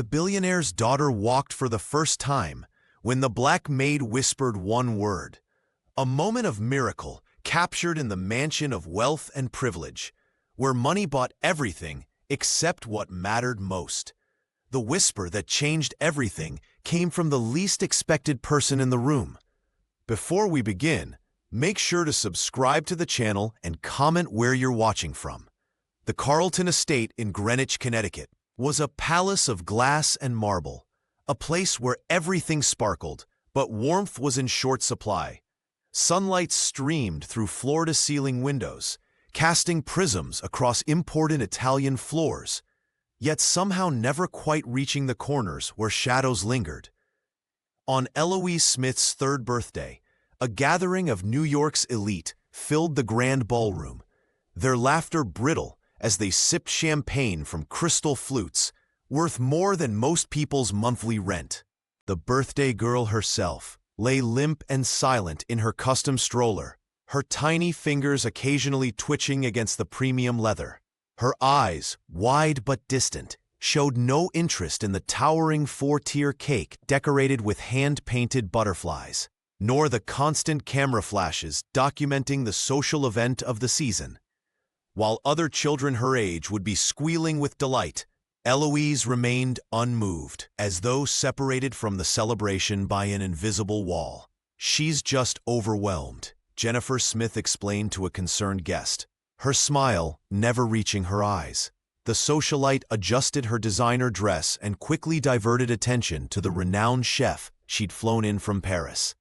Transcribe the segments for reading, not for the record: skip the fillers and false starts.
The billionaire's daughter walked for the first time when the black maid whispered one word. A moment of miracle captured in the mansion of wealth and privilege, where money bought everything except what mattered most. The whisper that changed everything came from the least expected person in the room. Before we begin, make sure to subscribe to the channel and comment where you're watching from. The Carlton Estate in Greenwich, Connecticut, was a palace of glass and marble, a place where everything sparkled, but warmth was in short supply. Sunlight streamed through floor-to-ceiling windows, casting prisms across imported Italian floors, yet somehow never quite reaching the corners where shadows lingered. On Eloise Smith's third birthday, a gathering of New York's elite filled the grand ballroom, their laughter brittle as they sipped champagne from crystal flutes, worth more than most people's monthly rent. The birthday girl herself lay limp and silent in her custom stroller, her tiny fingers occasionally twitching against the premium leather. Her eyes, wide but distant, showed no interest in the towering four-tier cake decorated with hand-painted butterflies, nor the constant camera flashes documenting the social event of the season. While other children her age would be squealing with delight, Eloise remained unmoved, as though separated from the celebration by an invisible wall. "She's just overwhelmed," Jennifer Smith explained to a concerned guest, her smile never reaching her eyes. The socialite adjusted her designer dress and quickly diverted attention to the renowned chef she'd flown in from Paris.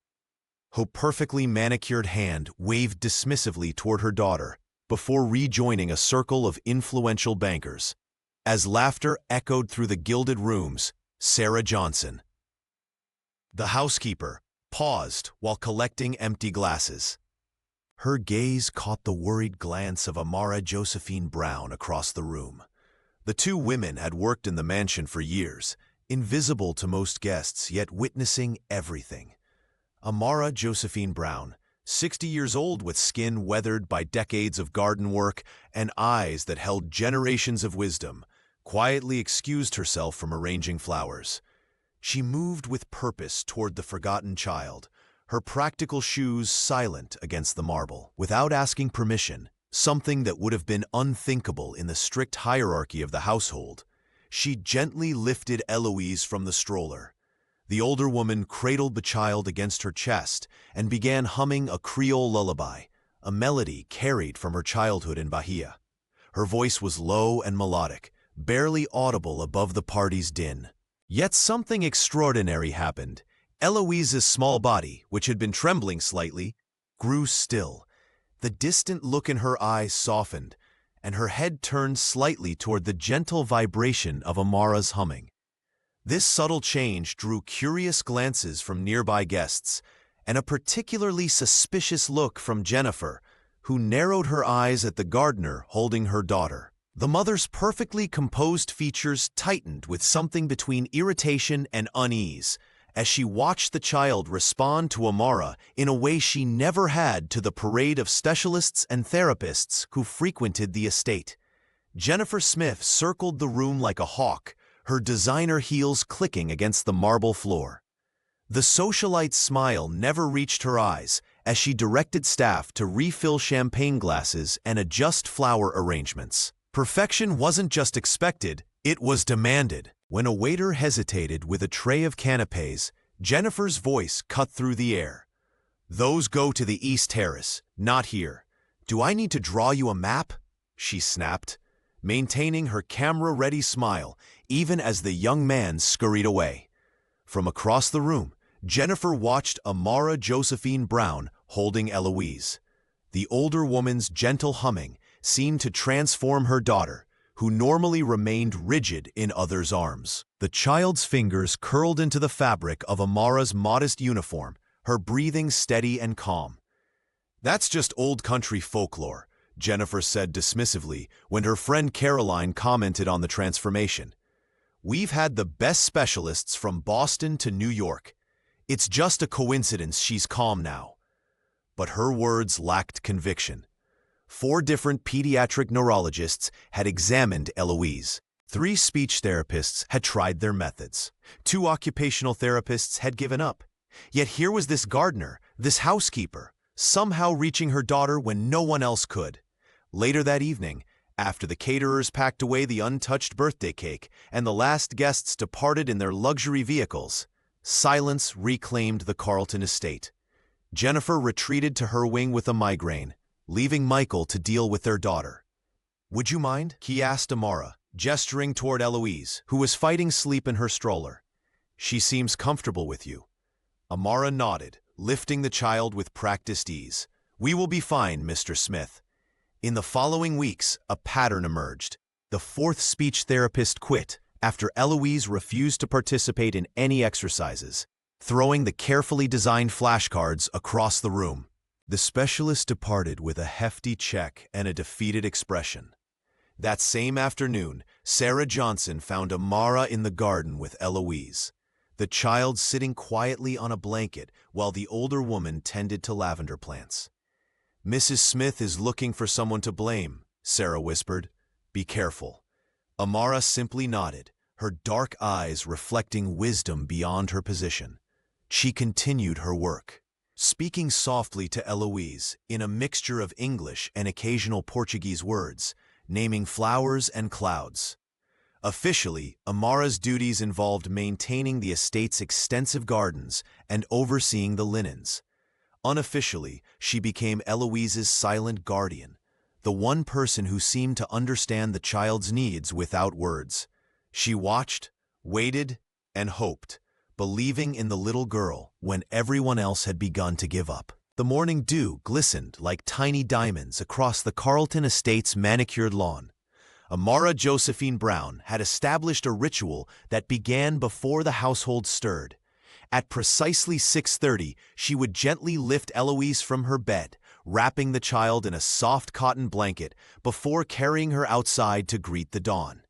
Her perfectly manicured hand waved dismissively toward her daughter before rejoining a circle of influential bankers. As laughter echoed through the gilded rooms, Sarah Johnson, the housekeeper, paused while collecting empty glasses. Her gaze caught the worried glance of Amara Josephine Brown across the room. The two women had worked in the mansion for years, invisible to most guests, yet witnessing everything. Amara Josephine Brown, 60 years old with skin weathered by decades of garden work and eyes that held generations of wisdom, quietly excused herself from arranging flowers. She moved with purpose toward the forgotten child, her practical shoes silent against the marble, without asking permission, something that would have been unthinkable in the strict hierarchy of the household. She gently lifted Eloise from the stroller. The older woman cradled the child against her chest and began humming a Creole lullaby, a melody carried from her childhood in Bahia. Her voice was low and melodic, barely audible above the party's din. Yet something extraordinary happened. Eloise's small body, which had been trembling slightly, grew still. The distant look in her eyes softened, and her head turned slightly toward the gentle vibration of Amara's humming. This subtle change drew curious glances from nearby guests, and a particularly suspicious look from Jennifer, who narrowed her eyes at the gardener holding her daughter. The mother's perfectly composed features tightened with something between irritation and unease, as she watched the child respond to Amara in a way she never had to the parade of specialists and therapists who frequented the estate. Jennifer Smith circled the room like a hawk, her designer heels clicking against the marble floor. The socialite's smile never reached her eyes as she directed staff to refill champagne glasses and adjust flower arrangements. Perfection wasn't just expected, it was demanded. When a waiter hesitated with a tray of canapés, Jennifer's voice cut through the air. "Those go to the East Terrace, not here. Do I need to draw you a map?" she snapped, maintaining her camera-ready smile even as the young man scurried away. From across the room, Jennifer watched Amara Josephine Brown holding Eloise. The older woman's gentle humming seemed to transform her daughter, who normally remained rigid in others' arms. The child's fingers curled into the fabric of Amara's modest uniform, her breathing steady and calm. "That's just old country folklore," Jennifer said dismissively when her friend Caroline commented on the transformation. "We've had the best specialists from Boston to New York. It's just a coincidence she's calm now." But her words lacked conviction. 4 different pediatric neurologists had examined Eloise. 3 speech therapists had tried their methods. 2 occupational therapists had given up. Yet here was this gardener, this housekeeper, somehow reaching her daughter when no one else could. Later that evening, after the caterers packed away the untouched birthday cake and the last guests departed in their luxury vehicles, silence reclaimed the Carlton estate. Jennifer retreated to her wing with a migraine, leaving Michael to deal with their daughter. "Would you mind?" he asked Amara, gesturing toward Eloise, who was fighting sleep in her stroller. "She seems comfortable with you." Amara nodded, lifting the child with practiced ease. "We will be fine, Mr. Smith." In the following weeks, a pattern emerged. The 4th speech therapist quit after Eloise refused to participate in any exercises, throwing the carefully designed flashcards across the room. The specialist departed with a hefty check and a defeated expression. That same afternoon, Sarah Johnson found Amara in the garden with Eloise, the child sitting quietly on a blanket while the older woman tended to lavender plants. "Mrs. Smith is looking for someone to blame," Sarah whispered. "Be careful." Amara simply nodded, her dark eyes reflecting wisdom beyond her position. She continued her work, speaking softly to Eloise in a mixture of English and occasional Portuguese words, naming flowers and clouds. Officially, Amara's duties involved maintaining the estate's extensive gardens and overseeing the linens. Unofficially, she became Eloise's silent guardian, the one person who seemed to understand the child's needs without words. She watched, waited, and hoped, believing in the little girl when everyone else had begun to give up. The morning dew glistened like tiny diamonds across the Carlton estate's manicured lawn. Amara Josephine Brown had established a ritual that began before the household stirred. At precisely 6:30, she would gently lift Eloise from her bed, wrapping the child in a soft cotton blanket before carrying her outside to greet the dawn.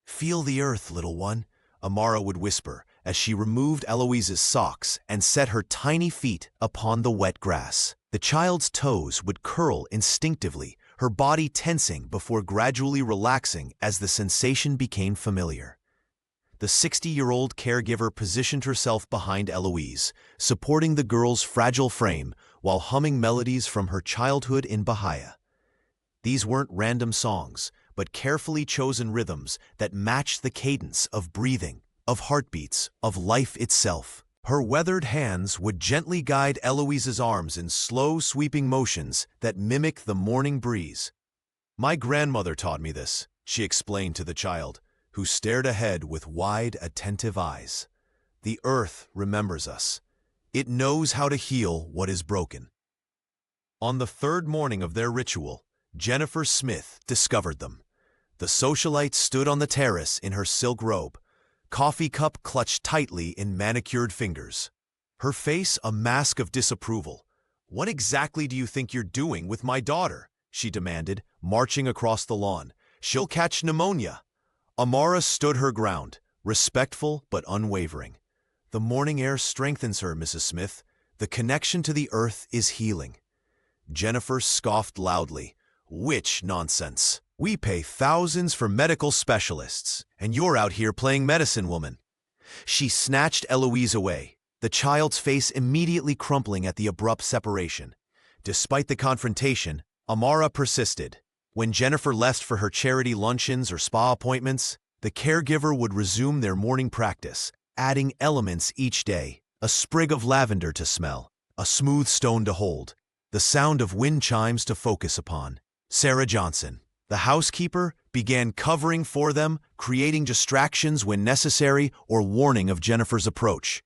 "Feel the earth, little one," Amara would whisper as she removed Eloise's socks and set her tiny feet upon the wet grass. The child's toes would curl instinctively, her body tensing before gradually relaxing as the sensation became familiar. The 60-year-old caregiver positioned herself behind Eloise, supporting the girl's fragile frame while humming melodies from her childhood in Bahia. These weren't random songs, but carefully chosen rhythms that matched the cadence of breathing, of heartbeats, of life itself. Her weathered hands would gently guide Eloise's arms in slow, sweeping motions that mimic the morning breeze. "My grandmother taught me this," she explained to the child, who stared ahead with wide, attentive eyes. "The earth remembers us. It knows how to heal what is broken." On the 3rd morning of their ritual, Jennifer Smith discovered them. The socialite stood on the terrace in her silk robe, coffee cup clutched tightly in manicured fingers. Her face a mask of disapproval. "What exactly do you think you're doing with my daughter?" she demanded, marching across the lawn. "She'll catch pneumonia." Amara stood her ground, respectful but unwavering. "The morning air strengthens her, Mrs. Smith. The connection to the earth is healing." Jennifer scoffed loudly. "Which nonsense? We pay thousands for medical specialists, and you're out here playing medicine woman." She snatched Eloise away, the child's face immediately crumpling at the abrupt separation. Despite the confrontation, Amara persisted. When Jennifer left for her charity luncheons or spa appointments, the caregiver would resume their morning practice, adding elements each day: a sprig of lavender to smell, a smooth stone to hold, the sound of wind chimes to focus upon. Sarah Johnson, the housekeeper, began covering for them, creating distractions when necessary or warning of Jennifer's approach.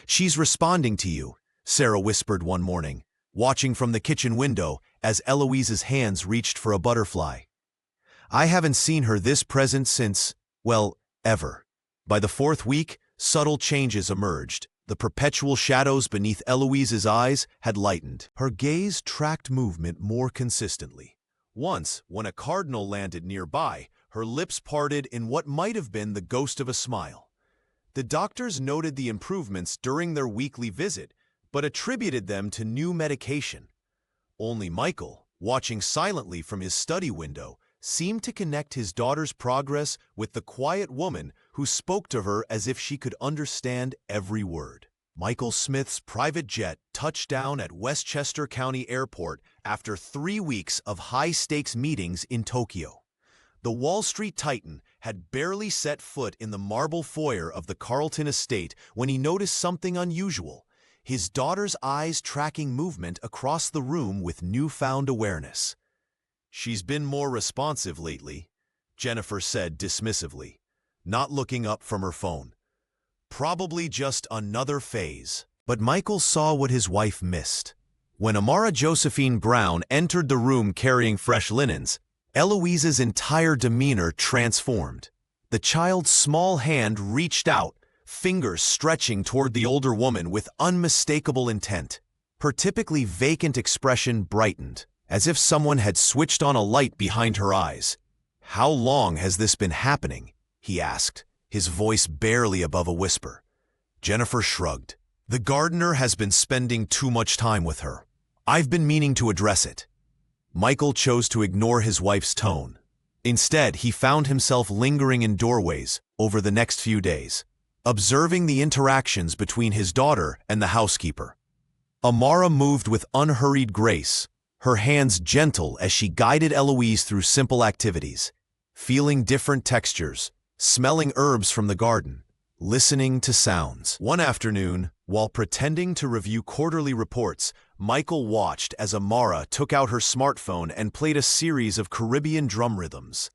"She's responding to you," Sarah whispered one morning, watching from the kitchen window as Eloise's hands reached for a butterfly. "I haven't seen her this present since, well, ever." By the 4th week, subtle changes emerged. The perpetual shadows beneath Eloise's eyes had lightened. Her gaze tracked movement more consistently. Once, when a cardinal landed nearby, her lips parted in what might have been the ghost of a smile. The doctors noted the improvements during their weekly visit, but attributed them to new medication. Only Michael, watching silently from his study window, seemed to connect his daughter's progress with the quiet woman who spoke to her as if she could understand every word. Michael Smith's private jet touched down at Westchester County Airport after 3 weeks of high-stakes meetings in Tokyo. The Wall Street titan had barely set foot in the marble foyer of the Carlton estate when he noticed something unusual, his daughter's eyes tracking movement across the room with newfound awareness. "She's been more responsive lately," Jennifer said dismissively, not looking up from her phone. "Probably just another phase." But Michael saw what his wife missed. When Amara Josephine Brown entered the room carrying fresh linens, Eloise's entire demeanor transformed. The child's small hand reached out, fingers stretching toward the older woman with unmistakable intent. Her typically vacant expression brightened, as if someone had switched on a light behind her eyes. "How long has this been happening?" he asked, his voice barely above a whisper. Jennifer shrugged. "The gardener has been spending too much time with her. I've been meaning to address it." Michael chose to ignore his wife's tone. Instead, he found himself lingering in doorways over the next few days, observing the interactions between his daughter and the housekeeper. Amara moved with unhurried grace, her hands gentle as she guided Eloise through simple activities, feeling different textures, smelling herbs from the garden, listening to sounds. One afternoon, while pretending to review quarterly reports, Michael watched as Amara took out her smartphone and played a series of Caribbean drum rhythms.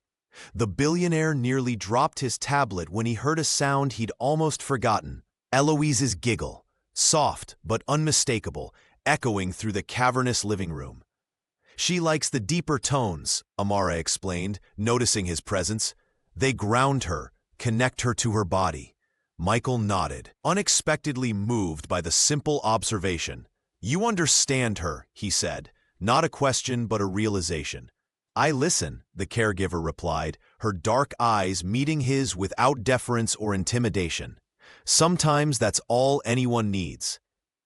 The billionaire nearly dropped his tablet when he heard a sound he'd almost forgotten: Eloise's giggle, soft but unmistakable, echoing through the cavernous living room. "She likes the deeper tones," Amara explained, noticing his presence. "They ground her, connect her to her body." Michael nodded, unexpectedly moved by the simple observation. "You understand her," he said, not a question but a realization. "I listen," the caregiver replied, her dark eyes meeting his without deference or intimidation. Sometimes that's all anyone needs.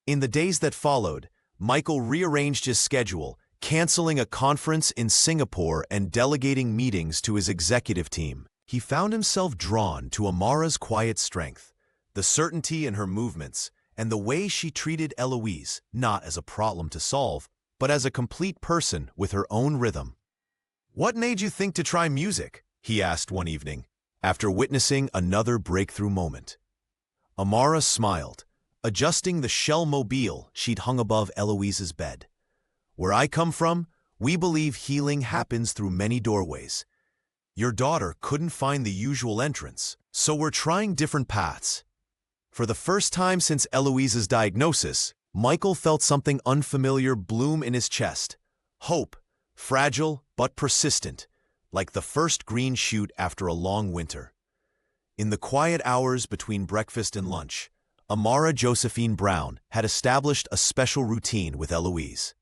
In the days that followed, Michael rearranged his schedule, canceling a conference in Singapore and delegating meetings to his executive team. He found himself drawn to Amara's quiet strength, the certainty in her movements, and the way she treated Eloise, not as a problem to solve, but as a complete person with her own rhythm. "What made you think to try music?" he asked one evening, after witnessing another breakthrough moment. Amara smiled, adjusting the shell mobile she'd hung above Eloise's bed. "Where I come from, we believe healing happens through many doorways. Your daughter couldn't find the usual entrance, so we're trying different paths." For the first time since Eloise's diagnosis, Michael felt something unfamiliar bloom in his chest. Hope, fragile but persistent, like the first green shoot after a long winter. In the quiet hours between breakfast and lunch, Amara Josephine Brown had established a special routine with Eloise.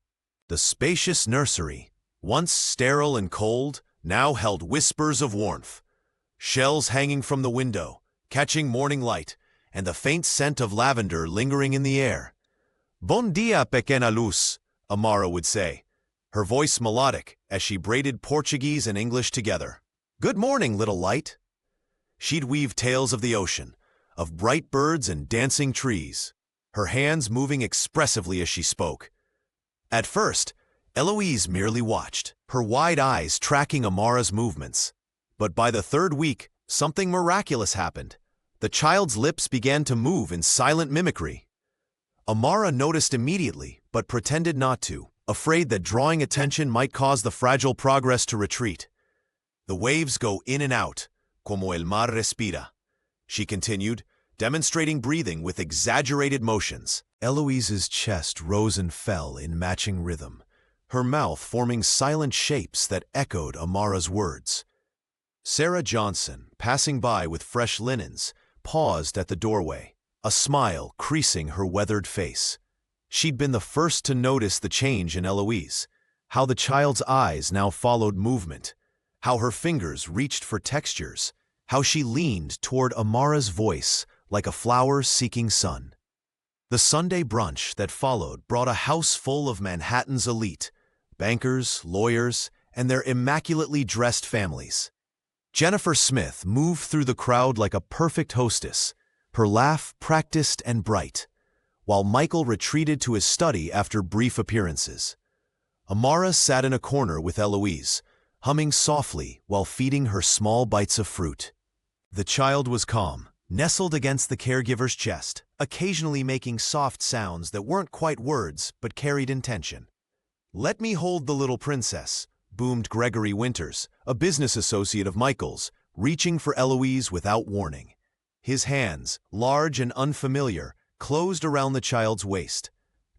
The spacious nursery, once sterile and cold, now held whispers of warmth. Shells hanging from the window, catching morning light, and the faint scent of lavender lingering in the air. "Bon dia, pequena luz," Amara would say, her voice melodic as she braided Portuguese and English together. "Good morning, little light." She'd weave tales of the ocean, of bright birds and dancing trees, her hands moving expressively as she spoke. At first, Eloise merely watched, her wide eyes tracking Amara's movements. But by the third week, something miraculous happened. The child's lips began to move in silent mimicry. Amara noticed immediately, but pretended not to, afraid that drawing attention might cause the fragile progress to retreat. "The waves go in and out, como el mar respira," she continued, demonstrating breathing with exaggerated motions. Eloise's chest rose and fell in matching rhythm, her mouth forming silent shapes that echoed Amara's words. Sarah Johnson, passing by with fresh linens, paused at the doorway, a smile creasing her weathered face. She'd been the first to notice the change in Eloise, how the child's eyes now followed movement, how her fingers reached for textures, how she leaned toward Amara's voice like a flower seeking sun. The Sunday brunch that followed brought a house full of Manhattan's elite, bankers, lawyers, and their immaculately dressed families. Jennifer Smith moved through the crowd like a perfect hostess, her laugh practiced and bright, while Michael retreated to his study after brief appearances. Amara sat in a corner with Eloise, humming softly while feeding her small bites of fruit. The child was calm, nestled against the caregiver's chest, occasionally making soft sounds that weren't quite words but carried intention. "Let me hold the little princess," boomed Gregory Winters, a business associate of Michael's, reaching for Eloise without warning. His hands, large and unfamiliar, closed around the child's waist.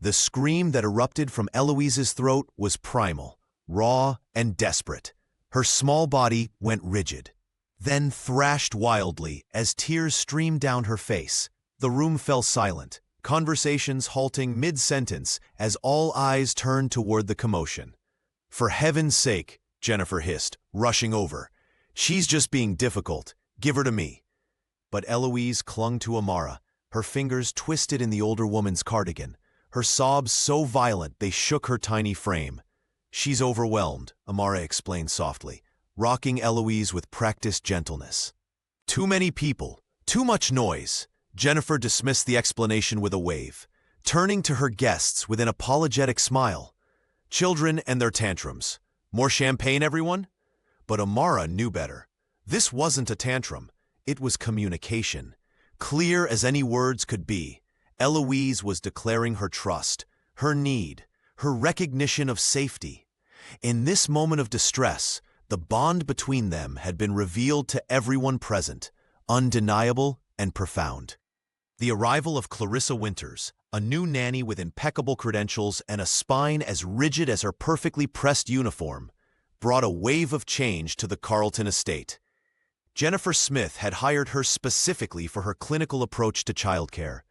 The scream that erupted from Eloise's throat was primal, raw, and desperate. Her small body went rigid, then thrashed wildly as tears streamed down her face. The room fell silent, conversations halting mid-sentence as all eyes turned toward the commotion. "For heaven's sake," Jennifer hissed, rushing over. "She's just being difficult. Give her to me." But Eloise clung to Amara, her fingers twisted in the older woman's cardigan, her sobs so violent they shook her tiny frame. "She's overwhelmed," Amara explained softly, rocking Eloise with practiced gentleness. "Too many people, too much noise." Jennifer dismissed the explanation with a wave, turning to her guests with an apologetic smile. "Children and their tantrums. More champagne, everyone?" But Amara knew better. This wasn't a tantrum. It was communication. Clear as any words could be, Eloise was declaring her trust, her need, her recognition of safety. In this moment of distress, the bond between them had been revealed to everyone present, undeniable and profound. The arrival of Clarissa Winters, a new nanny with impeccable credentials and a spine as rigid as her perfectly pressed uniform, brought a wave of change to the Carlton estate. Jennifer Smith had hired her specifically for her clinical approach to childcare,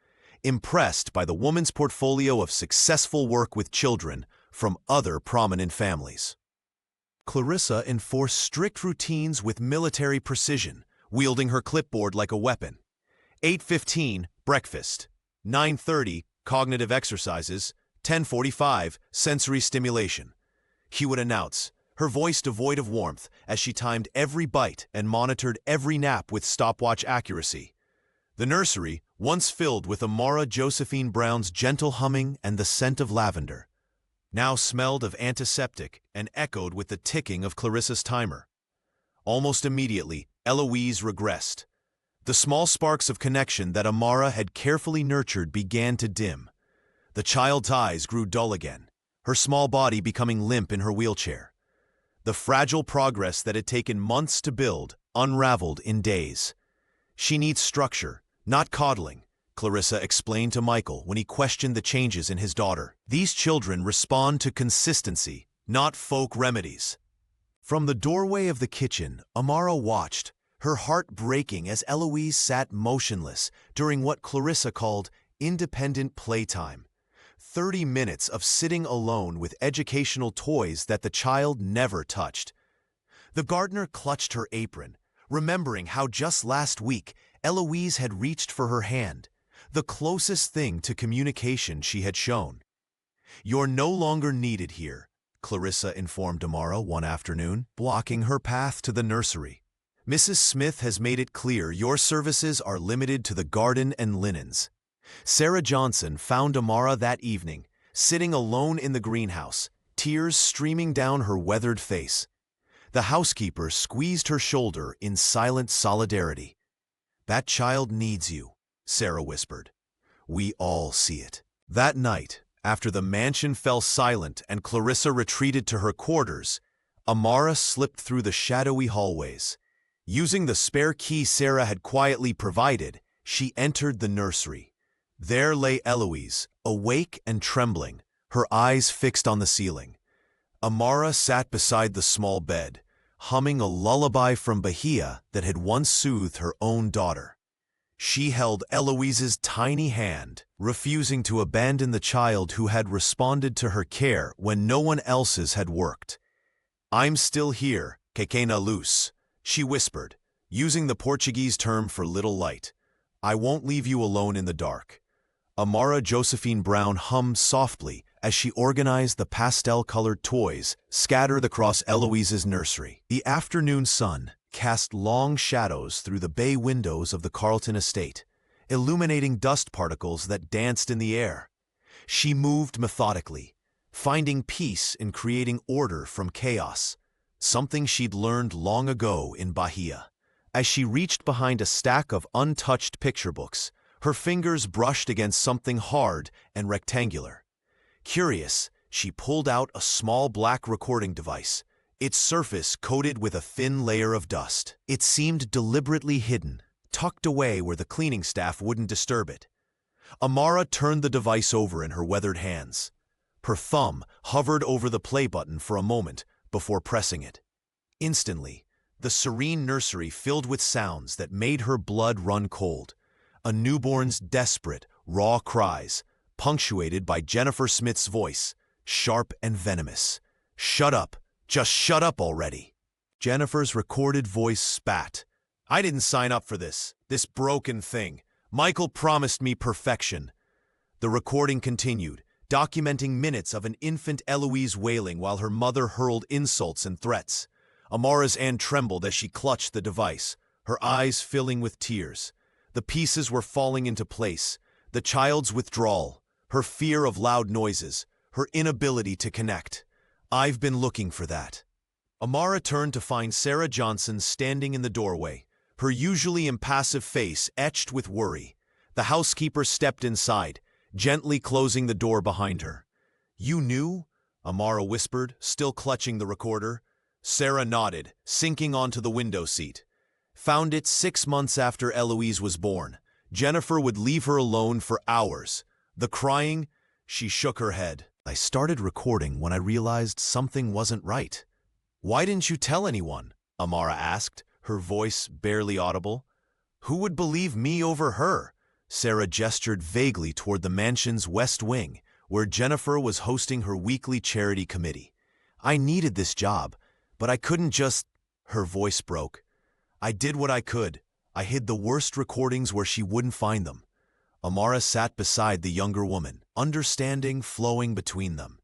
impressed by the woman's portfolio of successful work with children from other prominent families. Clarissa enforced strict routines with military precision, wielding her clipboard like a weapon. 8:15, breakfast. 9:30, cognitive exercises. 10:45, sensory stimulation. He would announce, her voice devoid of warmth as she timed every bite and monitored every nap with stopwatch accuracy. The nursery, once filled with Amara Josephine Brown's gentle humming and the scent of lavender, now smelled of antiseptic and echoed with the ticking of Clarissa's timer. Almost immediately, Eloise regressed. The small sparks of connection that Amara had carefully nurtured began to dim. The child's eyes grew dull again, her small body becoming limp in her wheelchair. The fragile progress that had taken months to build unraveled in days. "She needs structure, not coddling," Clarissa explained to Michael when he questioned the changes in his daughter. "These children respond to consistency, not folk remedies." From the doorway of the kitchen, Amara watched, her heart breaking as Eloise sat motionless during what Clarissa called independent playtime. 30 minutes of sitting alone with educational toys that the child never touched. The gardener clutched her apron, remembering how just last week Eloise had reached for her hand, the closest thing to communication she had shown. "You're no longer needed here," Clarissa informed Amara one afternoon, blocking her path to the nursery. "Mrs. Smith has made it clear your services are limited to the garden and linens." Sarah Johnson found Amara that evening, sitting alone in the greenhouse, tears streaming down her weathered face. The housekeeper squeezed her shoulder in silent solidarity. "That child needs you," Sarah whispered. "We all see it." That night, after the mansion fell silent and Clarissa retreated to her quarters, Amara slipped through the shadowy hallways. Using the spare key Sarah had quietly provided, she entered the nursery. There lay Eloise, awake and trembling, her eyes fixed on the ceiling. Amara sat beside the small bed, humming a lullaby from Bahia that had once soothed her own daughter. She held Eloise's tiny hand, refusing to abandon the child who had responded to her care when no one else's had worked. "I'm still here, pequena luz," she whispered, using the Portuguese term for little light. "I won't leave you alone in the dark." Amara Josephine Brown hummed softly as she organized the pastel-colored toys scattered across Eloise's nursery. The afternoon sun cast long shadows through the bay windows of the Carlton estate, illuminating dust particles that danced in the air. She moved methodically, finding peace in creating order from chaos, something she'd learned long ago in Bahia. As she reached behind a stack of untouched picture books, her fingers brushed against something hard and rectangular. Curious, she pulled out a small black recording device, its surface coated with a thin layer of dust. It seemed deliberately hidden, tucked away where the cleaning staff wouldn't disturb it. Amara turned the device over in her weathered hands. Her thumb hovered over the play button for a moment before pressing it. Instantly, the serene nursery filled with sounds that made her blood run cold. A newborn's desperate, raw cries, punctuated by Jennifer Smith's voice, sharp and venomous. "Shut up! Just shut up already!" Jennifer's recorded voice spat. "I didn't sign up for this broken thing. Michael promised me perfection." The recording continued, documenting minutes of an infant Eloise wailing while her mother hurled insults and threats. Amara's hand trembled as she clutched the device, her eyes filling with tears. The pieces were falling into place: the child's withdrawal, her fear of loud noises, her inability to connect. "I've been looking for that." Amara turned to find Sarah Johnson standing in the doorway, her usually impassive face etched with worry. The housekeeper stepped inside, gently closing the door behind her. "You knew?" Amara whispered, still clutching the recorder. Sarah nodded, sinking onto the window seat. "Found it 6 months after Eloise was born. Jennifer would leave her alone for hours. The crying," she shook her head. "I started recording when I realized something wasn't right." "Why didn't you tell anyone?" Amara asked, her voice barely audible. "Who would believe me over her?" Sarah gestured vaguely toward the mansion's west wing, where Jennifer was hosting her weekly charity committee. "I needed this job, but I couldn't just—" Her voice broke. "I did what I could. I hid the worst recordings where she wouldn't find them." Amara sat beside the younger woman, understanding flowing between them.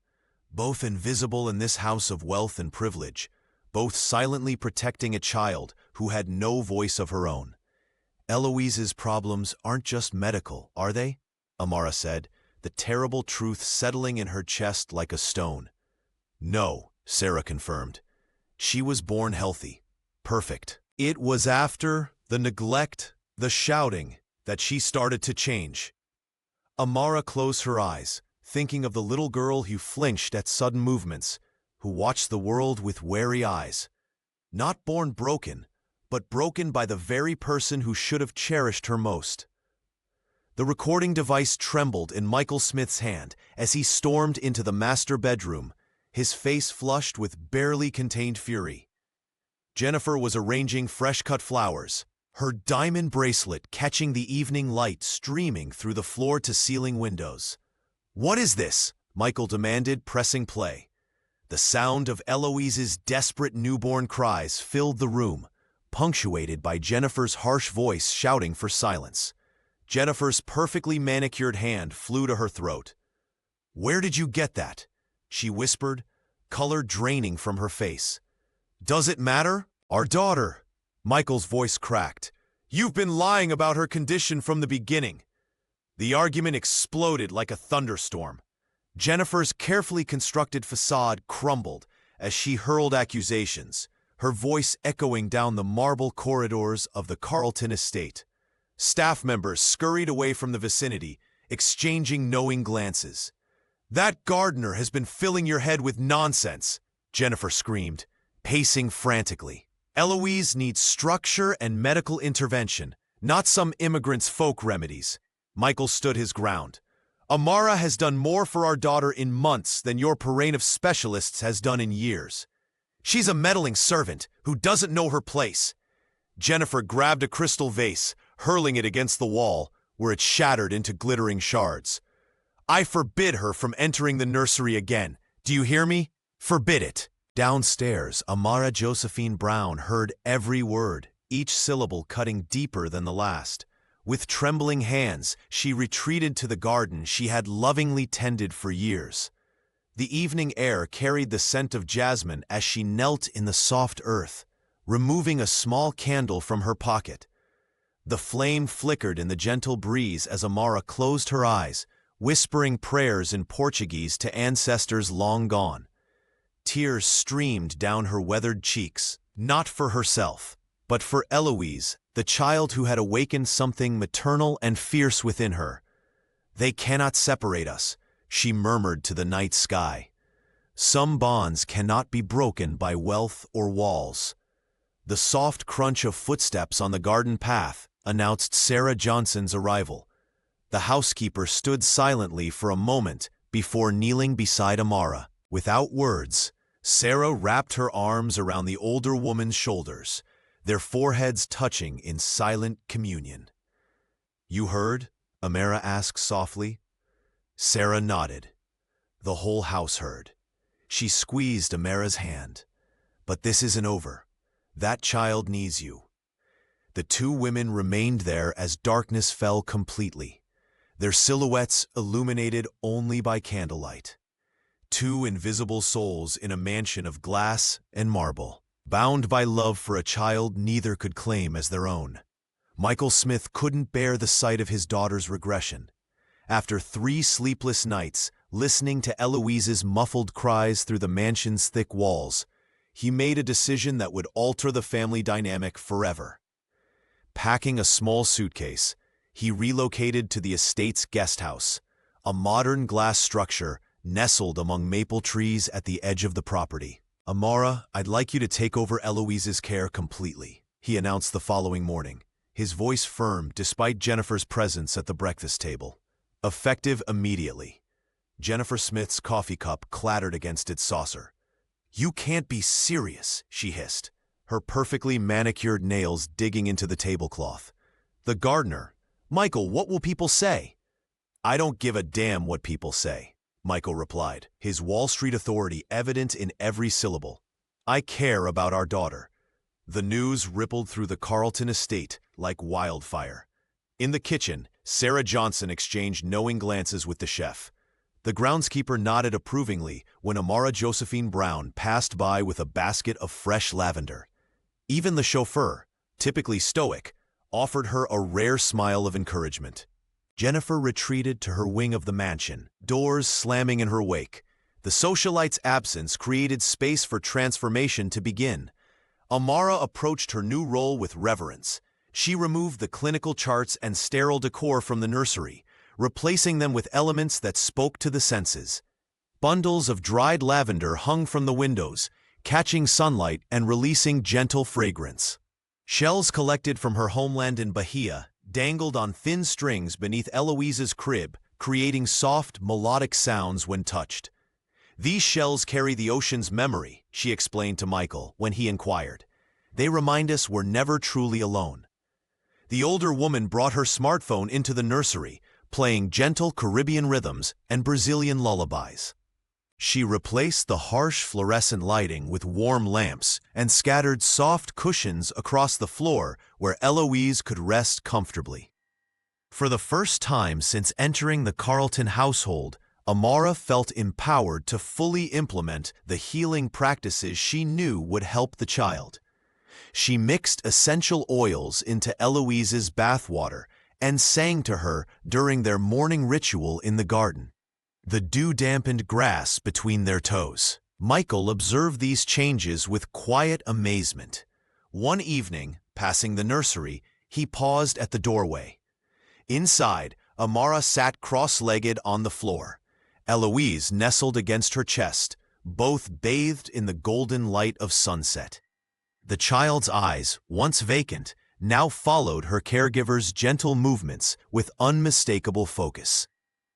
Both invisible in this house of wealth and privilege, both silently protecting a child who had no voice of her own. "Eloise's problems aren't just medical, are they?" Amara said, the terrible truth settling in her chest like a stone. "No," Sarah confirmed. "She was born healthy. Perfect." It was after the neglect, the shouting, that she started to change. Amara closed her eyes, thinking of the little girl who flinched at sudden movements, who watched the world with wary eyes. Not born broken, but broken by the very person who should have cherished her most. The recording device trembled in Michael Smith's hand as he stormed into the master bedroom, his face flushed with barely contained fury. Jennifer was arranging fresh-cut flowers, her diamond bracelet catching the evening light streaming through the floor-to-ceiling windows. "What is this?" Michael demanded, pressing play. The sound of Eloise's desperate newborn cries filled the room, punctuated by Jennifer's harsh voice shouting for silence. Jennifer's perfectly manicured hand flew to her throat. "Where did you get that?" she whispered, color draining from her face. "Does it matter? Our daughter." Michael's voice cracked. "You've been lying about her condition from the beginning." The argument exploded like a thunderstorm. Jennifer's carefully constructed facade crumbled as she hurled accusations, her voice echoing down the marble corridors of the Carlton estate. Staff members scurried away from the vicinity, exchanging knowing glances. "That gardener has been filling your head with nonsense," Jennifer screamed, pacing frantically. "Eloise needs structure and medical intervention, not some immigrant's folk remedies." Michael stood his ground. "Amara has done more for our daughter in months than your parade of specialists has done in years. She's a meddling servant who doesn't know her place." Jennifer grabbed a crystal vase, hurling it against the wall, where it shattered into glittering shards. "I forbid her from entering the nursery again. Do you hear me? Forbid it." Downstairs, Amara Josephine Brown heard every word, each syllable cutting deeper than the last. With trembling hands, she retreated to the garden she had lovingly tended for years. The evening air carried the scent of jasmine as she knelt in the soft earth, removing a small candle from her pocket. The flame flickered in the gentle breeze as Amara closed her eyes, whispering prayers in Portuguese to ancestors long gone. Tears streamed down her weathered cheeks, not for herself, but for Eloise, the child who had awakened something maternal and fierce within her. "They cannot separate us," she murmured to the night sky. "Some bonds cannot be broken by wealth or walls." The soft crunch of footsteps on the garden path announced Sarah Johnson's arrival. The housekeeper stood silently for a moment before kneeling beside Amara. Without words, Sarah wrapped her arms around the older woman's shoulders, their foreheads touching in silent communion. "You heard?" Amara asked softly. Sarah nodded. The whole house heard. She squeezed Amara's hand. "But this isn't over. That child needs you." The two women remained there as darkness fell completely, their silhouettes illuminated only by candlelight. Two invisible souls in a mansion of glass and marble, bound by love for a child neither could claim as their own. Michael Smith couldn't bear the sight of his daughter's regression. After 3 sleepless nights, listening to Eloise's muffled cries through the mansion's thick walls, he made a decision that would alter the family dynamic forever. Packing a small suitcase, he relocated to the estate's guest house, a modern glass structure nestled among maple trees at the edge of the property. "Amara, I'd like you to take over Eloise's care completely," he announced the following morning, his voice firm despite Jennifer's presence at the breakfast table. Effective immediately. Jennifer Smith's coffee cup clattered against its saucer. "You can't be serious," she hissed, her perfectly manicured nails digging into the tablecloth. "The gardener. Michael, what will people say?" "I don't give a damn what people say," Michael replied, his Wall Street authority evident in every syllable. "I care about our daughter." The news rippled through the Carlton estate like wildfire. In the kitchen, Sarah Johnson exchanged knowing glances with the chef. The groundskeeper nodded approvingly when Amara Josephine Brown passed by with a basket of fresh lavender. Even the chauffeur, typically stoic, offered her a rare smile of encouragement. Jennifer retreated to her wing of the mansion, doors slamming in her wake. The socialite's absence created space for transformation to begin. Amara approached her new role with reverence. She removed the clinical charts and sterile decor from the nursery, replacing them with elements that spoke to the senses. Bundles of dried lavender hung from the windows, catching sunlight and releasing gentle fragrance. Shells collected from her homeland in Bahia dangled on thin strings beneath Eloise's crib, creating soft, melodic sounds when touched. "These shells carry the ocean's memory," she explained to Michael when he inquired. "They remind us we're never truly alone." The older woman brought her smartphone into the nursery, playing gentle Caribbean rhythms and Brazilian lullabies. She replaced the harsh fluorescent lighting with warm lamps and scattered soft cushions across the floor where Eloise could rest comfortably. For the first time since entering the Carlton household, Amara felt empowered to fully implement the healing practices she knew would help the child. She mixed essential oils into Eloise's bathwater and sang to her during their morning ritual in the garden. The dew-dampened grass between their toes. Michael observed these changes with quiet amazement. One evening, passing the nursery, he paused at the doorway. Inside, Amara sat cross-legged on the floor. Eloise nestled against her chest, both bathed in the golden light of sunset. The child's eyes, once vacant, now followed her caregiver's gentle movements with unmistakable focus.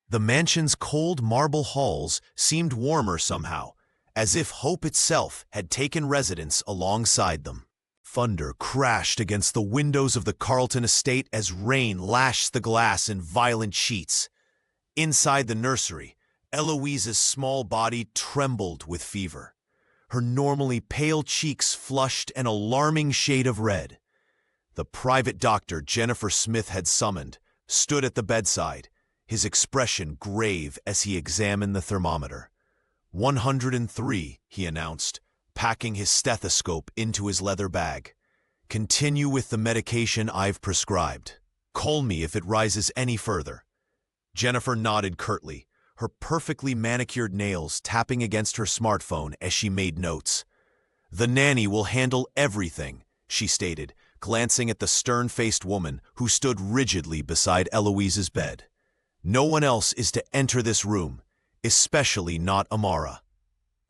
The mansion's cold marble halls seemed warmer somehow, as if hope itself had taken residence alongside them. Thunder crashed against the windows of the Carlton estate as rain lashed the glass in violent sheets. Inside the nursery, Eloise's small body trembled with fever. Her normally pale cheeks flushed an alarming shade of red. The private doctor Jennifer Smith had summoned stood at the bedside, his expression grave as he examined the thermometer. 103, he announced, packing his stethoscope into his leather bag. Continue with the medication I've prescribed. Call me if it rises any further. Jennifer nodded curtly, her perfectly manicured nails tapping against her smartphone as she made notes. The nanny will handle everything, she stated, glancing at the stern-faced woman who stood rigidly beside Eloise's bed. No one else is to enter this room, especially not Amara.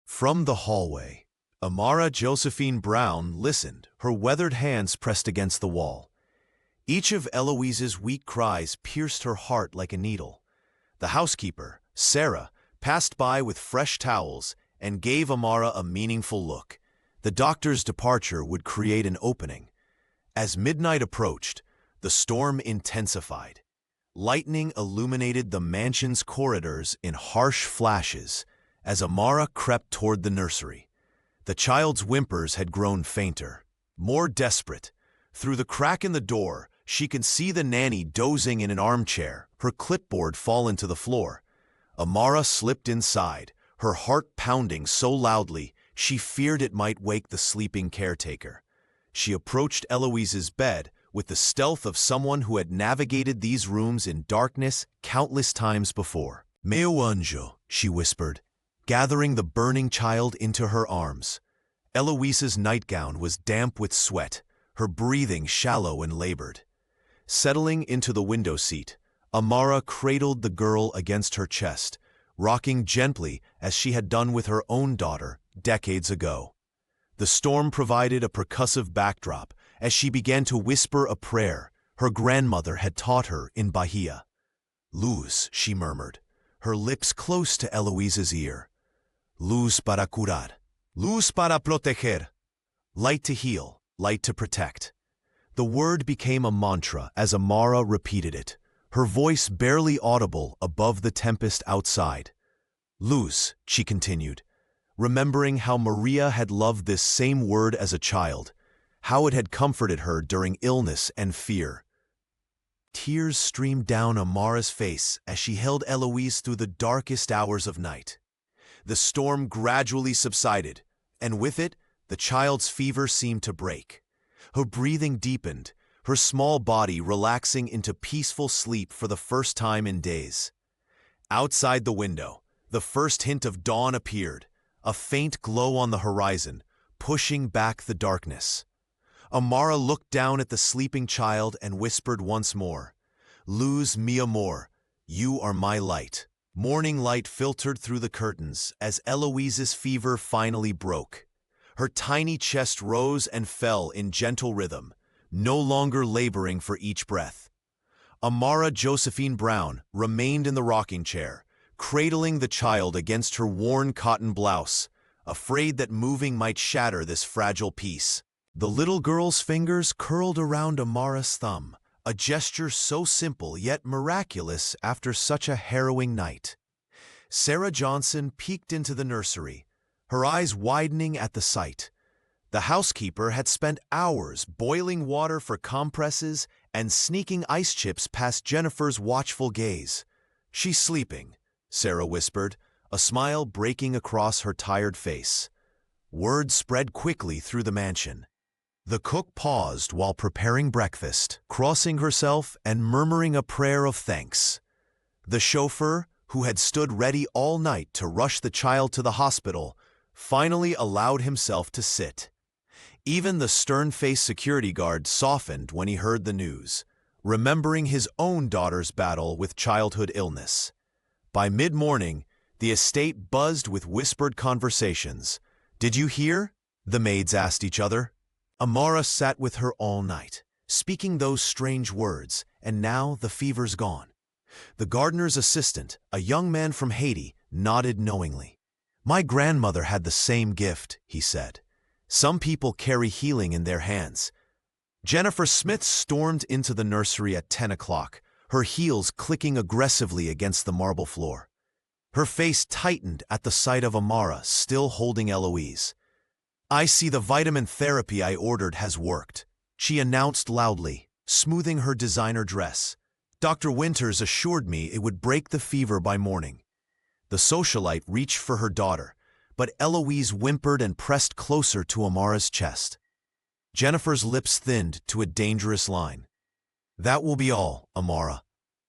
From the hallway, Amara Josephine Brown listened, her weathered hands pressed against the wall. Each of Eloise's weak cries pierced her heart like a needle. The housekeeper, Sarah, passed by with fresh towels and gave Amara a meaningful look. The doctor's departure would create an opening. As midnight approached, the storm intensified. Lightning illuminated the mansion's corridors in harsh flashes as Amara crept toward the nursery. The child's whimpers had grown fainter, more desperate. Through the crack in the door, she could see the nanny dozing in an armchair, her clipboard fallen to the floor. Amara slipped inside, her heart pounding so loudly she feared it might wake the sleeping caretaker. She approached Eloise's bed with the stealth of someone who had navigated these rooms in darkness countless times before. Meu anjo, she whispered, gathering the burning child into her arms. Eloise's nightgown was damp with sweat, her breathing shallow and labored. Settling into the window seat, Amara cradled the girl against her chest, rocking gently as she had done with her own daughter decades ago. The storm provided a percussive backdrop as she began to whisper a prayer her grandmother had taught her in Bahia. Luz, she murmured, her lips close to Eloise's ear. Luz para curar. Luz para proteger. Light to heal, light to protect. The word became a mantra as Amara repeated it, her voice barely audible above the tempest outside. Luz, she continued, remembering how Maria had loved this same word as a child, how it had comforted her during illness and fear. Tears streamed down Amara's face as she held Eloise through the darkest hours of night. The storm gradually subsided, and with it, the child's fever seemed to break. Her breathing deepened, her small body relaxing into peaceful sleep for the first time in days. Outside the window, the first hint of dawn appeared, a faint glow on the horizon, pushing back the darkness. Amara looked down at the sleeping child and whispered once more, Luz mi amor, you are my light. Morning light filtered through the curtains as Eloise's fever finally broke. Her tiny chest rose and fell in gentle rhythm, no longer laboring for each breath. Amara Josephine Brown remained in the rocking chair, cradling the child against her worn cotton blouse, afraid that moving might shatter this fragile peace. The little girl's fingers curled around Amara's thumb, a gesture so simple yet miraculous after such a harrowing night. Sarah Johnson peeked into the nursery, her eyes widening at the sight. The housekeeper had spent hours boiling water for compresses and sneaking ice chips past Jennifer's watchful gaze. She's sleeping, Sarah whispered, a smile breaking across her tired face. Word spread quickly through the mansion. The cook paused while preparing breakfast, crossing herself and murmuring a prayer of thanks. The chauffeur, who had stood ready all night to rush the child to the hospital, finally allowed himself to sit. Even the stern-faced security guard softened when he heard the news, remembering his own daughter's battle with childhood illness. By mid-morning, the estate buzzed with whispered conversations. "Did you hear?" the maids asked each other. Amara sat with her all night, speaking those strange words, and now the fever's gone. The gardener's assistant, a young man from Haiti, nodded knowingly. "My grandmother had the same gift," he said. "Some people carry healing in their hands." Jennifer Smith stormed into the nursery at 10 o'clock, her heels clicking aggressively against the marble floor. Her face tightened at the sight of Amara still holding Eloise. "I see the vitamin therapy I ordered has worked," she announced loudly, smoothing her designer dress. "Dr. Winters assured me it would break the fever by morning." The socialite reached for her daughter, but Eloise whimpered and pressed closer to Amara's chest. Jennifer's lips thinned to a dangerous line. "That will be all, Amara.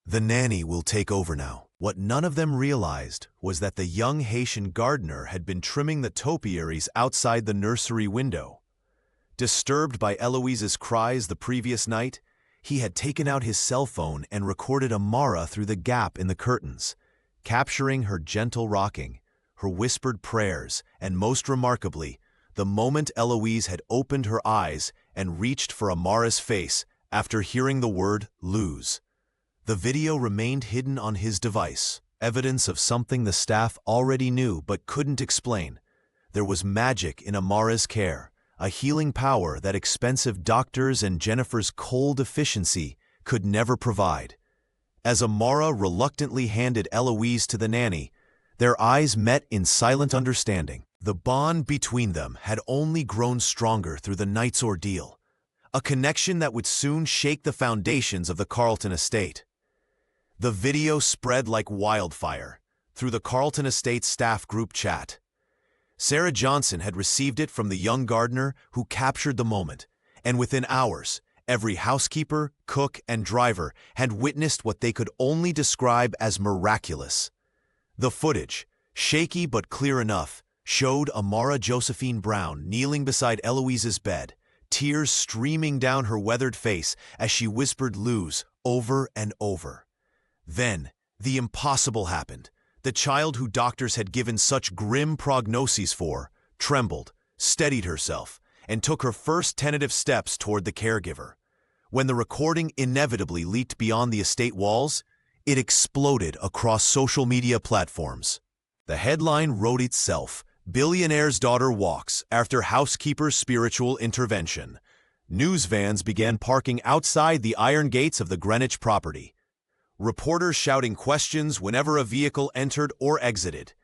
The nanny will take over now." What none of them realized was that the young Haitian gardener had been trimming the topiaries outside the nursery window. Disturbed by Eloise's cries the previous night, he had taken out his cell phone and recorded Amara through the gap in the curtains, capturing her gentle rocking, her whispered prayers, and most remarkably, the moment Eloise had opened her eyes and reached for Amara's face after hearing the word lose. The video remained hidden on his device, evidence of something the staff already knew but couldn't explain. There was magic in Amara's care, a healing power that expensive doctors and Jennifer's cold efficiency could never provide. As Amara reluctantly handed Eloise to the nanny, their eyes met in silent understanding. The bond between them had only grown stronger through the night's ordeal, a connection that would soon shake the foundations of the Carlton estate. The video spread like wildfire through the Carlton estate staff group chat. Sarah Johnson had received it from the young gardener who captured the moment, and within hours, every housekeeper, cook, and driver had witnessed what they could only describe as miraculous. The footage, shaky but clear enough, showed Amara Josephine Brown kneeling beside Eloise's bed, tears streaming down her weathered face as she whispered "lose" over and over. Then, the impossible happened. The child who doctors had given such grim prognoses for trembled, steadied herself, and took her first tentative steps toward the caregiver. When the recording inevitably leaked beyond the estate walls, it exploded across social media platforms. The headline wrote itself: "Billionaire's daughter walks after housekeeper's spiritual intervention." News vans began parking outside the iron gates of the Greenwich property, reporters shouting questions whenever a vehicle entered or exited.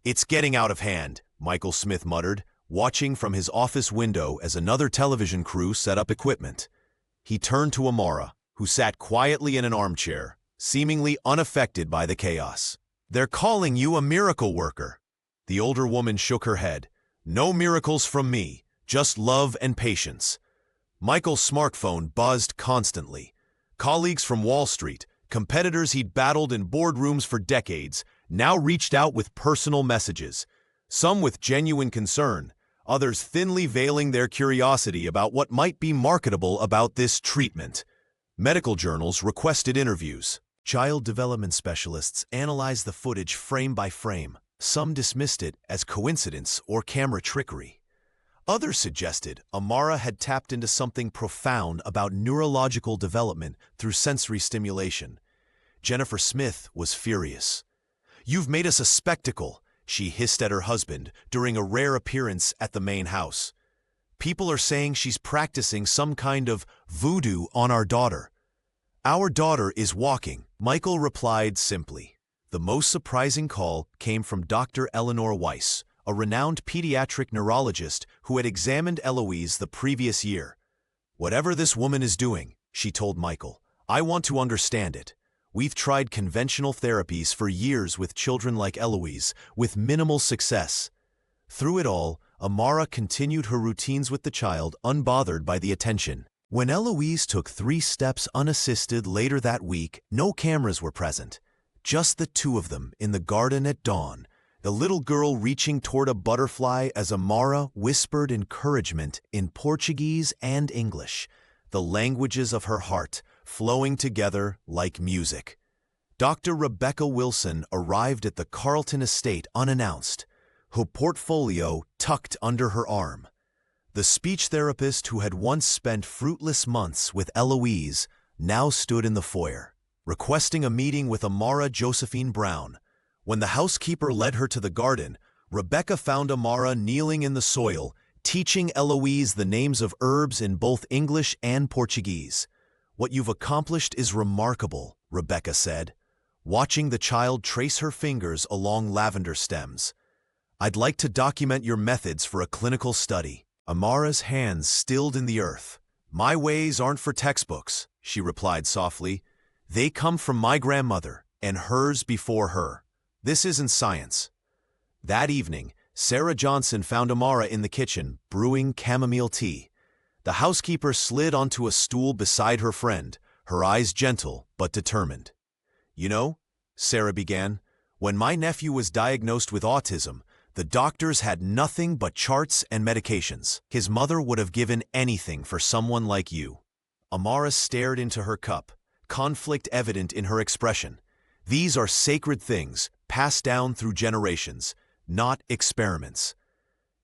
"It's getting out of hand," Michael Smith muttered, watching from his office window as another television crew set up equipment. He turned to Amara, who sat quietly in an armchair, seemingly unaffected by the chaos. "They're calling you a miracle worker." The older woman shook her head. "No miracles from me, just love and patience." Michael's smartphone buzzed constantly. Colleagues from Wall Street, competitors he'd battled in boardrooms for decades, now reached out with personal messages, some with genuine concern, others thinly veiling their curiosity about what might be marketable about this treatment. Medical journals requested interviews. Child development specialists analyzed the footage frame by frame. Some dismissed it as coincidence or camera trickery. Others suggested Amara had tapped into something profound about neurological development through sensory stimulation. Jennifer Smith was furious. "You've made us a spectacle," she hissed at her husband during a rare appearance at the main house. "People are saying she's practicing some kind of voodoo on our daughter." "Our daughter is walking," Michael replied simply. The most surprising call came from Dr. Eleanor Weiss, a renowned pediatric neurologist who had examined Eloise the previous year. "Whatever this woman is doing," she told Michael, "I want to understand it. We've tried conventional therapies for years with children like Eloise, with minimal success." Through it all, Amara continued her routines with the child, unbothered by the attention. When Eloise took 3 steps unassisted later that week, no cameras were present. Just the two of them in the garden at dawn, the little girl reaching toward a butterfly as Amara whispered encouragement in Portuguese and English, the languages of her heart flowing together like music. Dr. Rebecca Wilson arrived at the Carlton estate unannounced, her portfolio tucked under her arm. The speech therapist who had once spent fruitless months with Eloise now stood in the foyer, requesting a meeting with Amara Josephine Brown. When the housekeeper led her to the garden, Rebecca found Amara kneeling in the soil, teaching Eloise the names of herbs in both English and Portuguese. "What you've accomplished is remarkable," Rebecca said, watching the child trace her fingers along lavender stems. "I'd like to document your methods for a clinical study." Amara's hands stilled in the earth. "My ways aren't for textbooks," she replied softly. "They come from my grandmother, and hers before her. This isn't science." That evening, Sarah Johnson found Amara in the kitchen, brewing chamomile tea. The housekeeper slid onto a stool beside her friend, her eyes gentle but determined. "You know," Sarah began, "when my nephew was diagnosed with autism, the doctors had nothing but charts and medications. His mother would have given anything for someone like you." Amara stared into her cup, conflict evident in her expression. These are sacred things, passed down through generations, not experiments.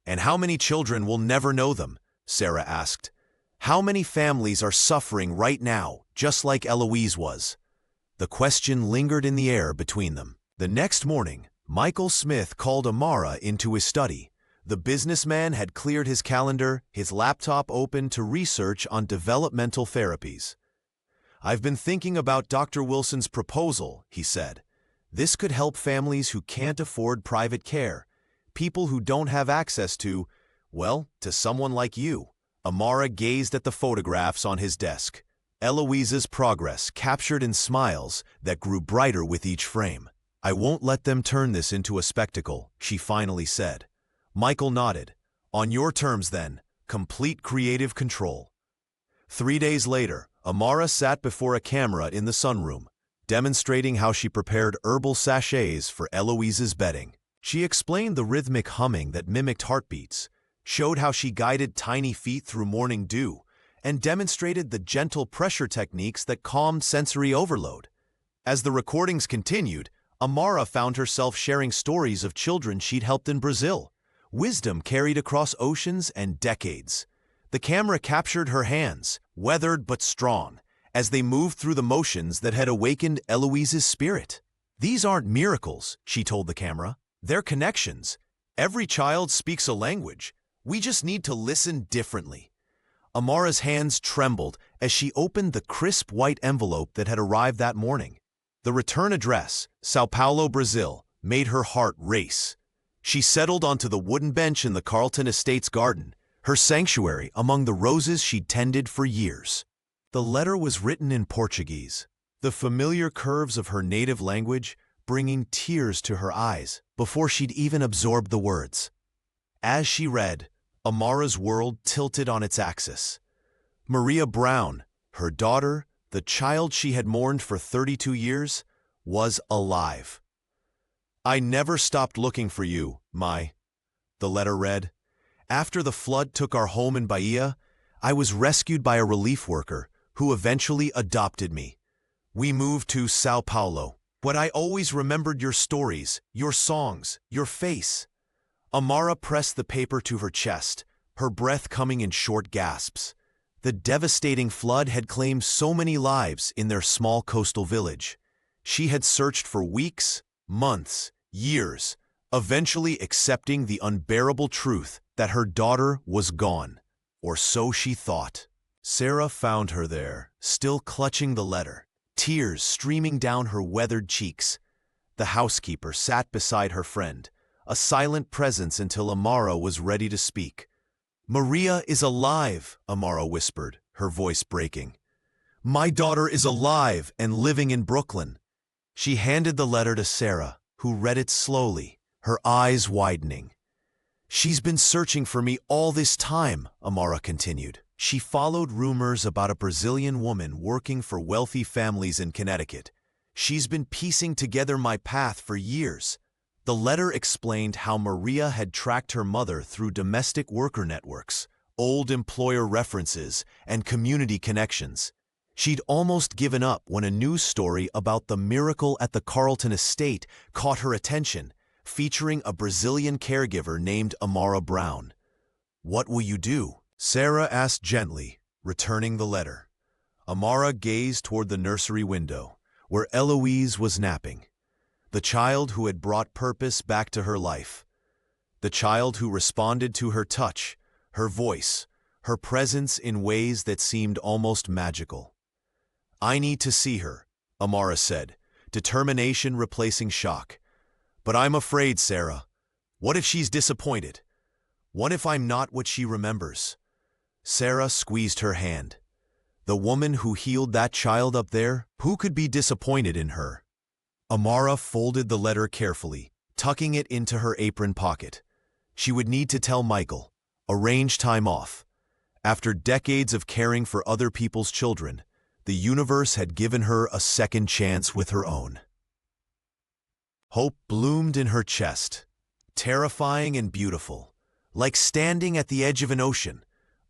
"And how many children will never know them?" Sarah asked. "How many families are suffering right now, just like Eloise was?" The question lingered in the air between them. The next morning, Michael Smith called Amara into his study. The businessman had cleared his calendar, his laptop open to research on developmental therapies. "I've been thinking about Dr. Wilson's proposal," he said. "This could help families who can't afford private care, people who don't have access to, well, to someone like you." Amara gazed at the photographs on his desk. Eloise's progress captured in smiles that grew brighter with each frame. "I won't let them turn this into a spectacle," she finally said. Michael nodded. "On your terms then, complete creative control." 3 days later, Amara sat before a camera in the sunroom, demonstrating how she prepared herbal sachets for Eloise's bedding. She explained the rhythmic humming that mimicked heartbeats, showed how she guided tiny feet through morning dew, and demonstrated the gentle pressure techniques that calmed sensory overload. As the recordings continued, Amara found herself sharing stories of children she'd helped in Brazil, wisdom carried across oceans and decades. The camera captured her hands, weathered but strong, as they moved through the motions that had awakened Eloise's spirit. "These aren't miracles," she told the camera. "They're connections. Every child speaks a language. We just need to listen differently." Amara's hands trembled as she opened the crisp white envelope that had arrived that morning. The return address, Sao Paulo, Brazil, made her heart race. She settled onto the wooden bench in the Carlton Estates garden, her sanctuary among the roses she'd tended for years. The letter was written in Portuguese, the familiar curves of her native language bringing tears to her eyes before she'd even absorbed the words. As she read, Amara's world tilted on its axis. Maria Brown, her daughter, the child she had mourned for 32 years, was alive. "I never stopped looking for you, the letter read. "After the flood took our home in Bahia, I was rescued by a relief worker who eventually adopted me. We moved to Sao Paulo, but I always remembered your stories, your songs, your face." Amara pressed the paper to her chest, her breath coming in short gasps. The devastating flood had claimed so many lives in their small coastal village. She had searched for weeks, months, years, eventually accepting the unbearable truth that her daughter was gone, or so she thought. Sarah found her there, still clutching the letter, tears streaming down her weathered cheeks. The housekeeper sat beside her friend, a silent presence until Amara was ready to speak. "Maria is alive," Amara whispered, her voice breaking. "My daughter is alive and living in Brooklyn." She handed the letter to Sarah, who read it slowly, her eyes widening. "She's been searching for me all this time," Amara continued. "She followed rumors about a Brazilian woman working for wealthy families in Connecticut. She's been piecing together my path for years." The letter explained how Maria had tracked her mother through domestic worker networks, old employer references, and community connections. She'd almost given up when a news story about the miracle at the Carlton estate caught her attention, featuring a Brazilian caregiver named Amara Brown. "What will you do?" Sarah asked gently, returning the letter. Amara gazed toward the nursery window, where Eloise was napping. The child who had brought purpose back to her life. The child who responded to her touch, her voice, her presence in ways that seemed almost magical. "I need to see her," Amara said, determination replacing shock. "But I'm afraid, Sarah. What if she's disappointed? What if I'm not what she remembers?" Sarah squeezed her hand. The woman who healed that child up there, who could be disappointed in her? Amara folded the letter carefully, tucking it into her apron pocket. She would need to tell Michael, arrange time off. After decades of caring for other people's children, the universe had given her a second chance with her own. Hope bloomed in her chest, terrifying and beautiful, like standing at the edge of an ocean,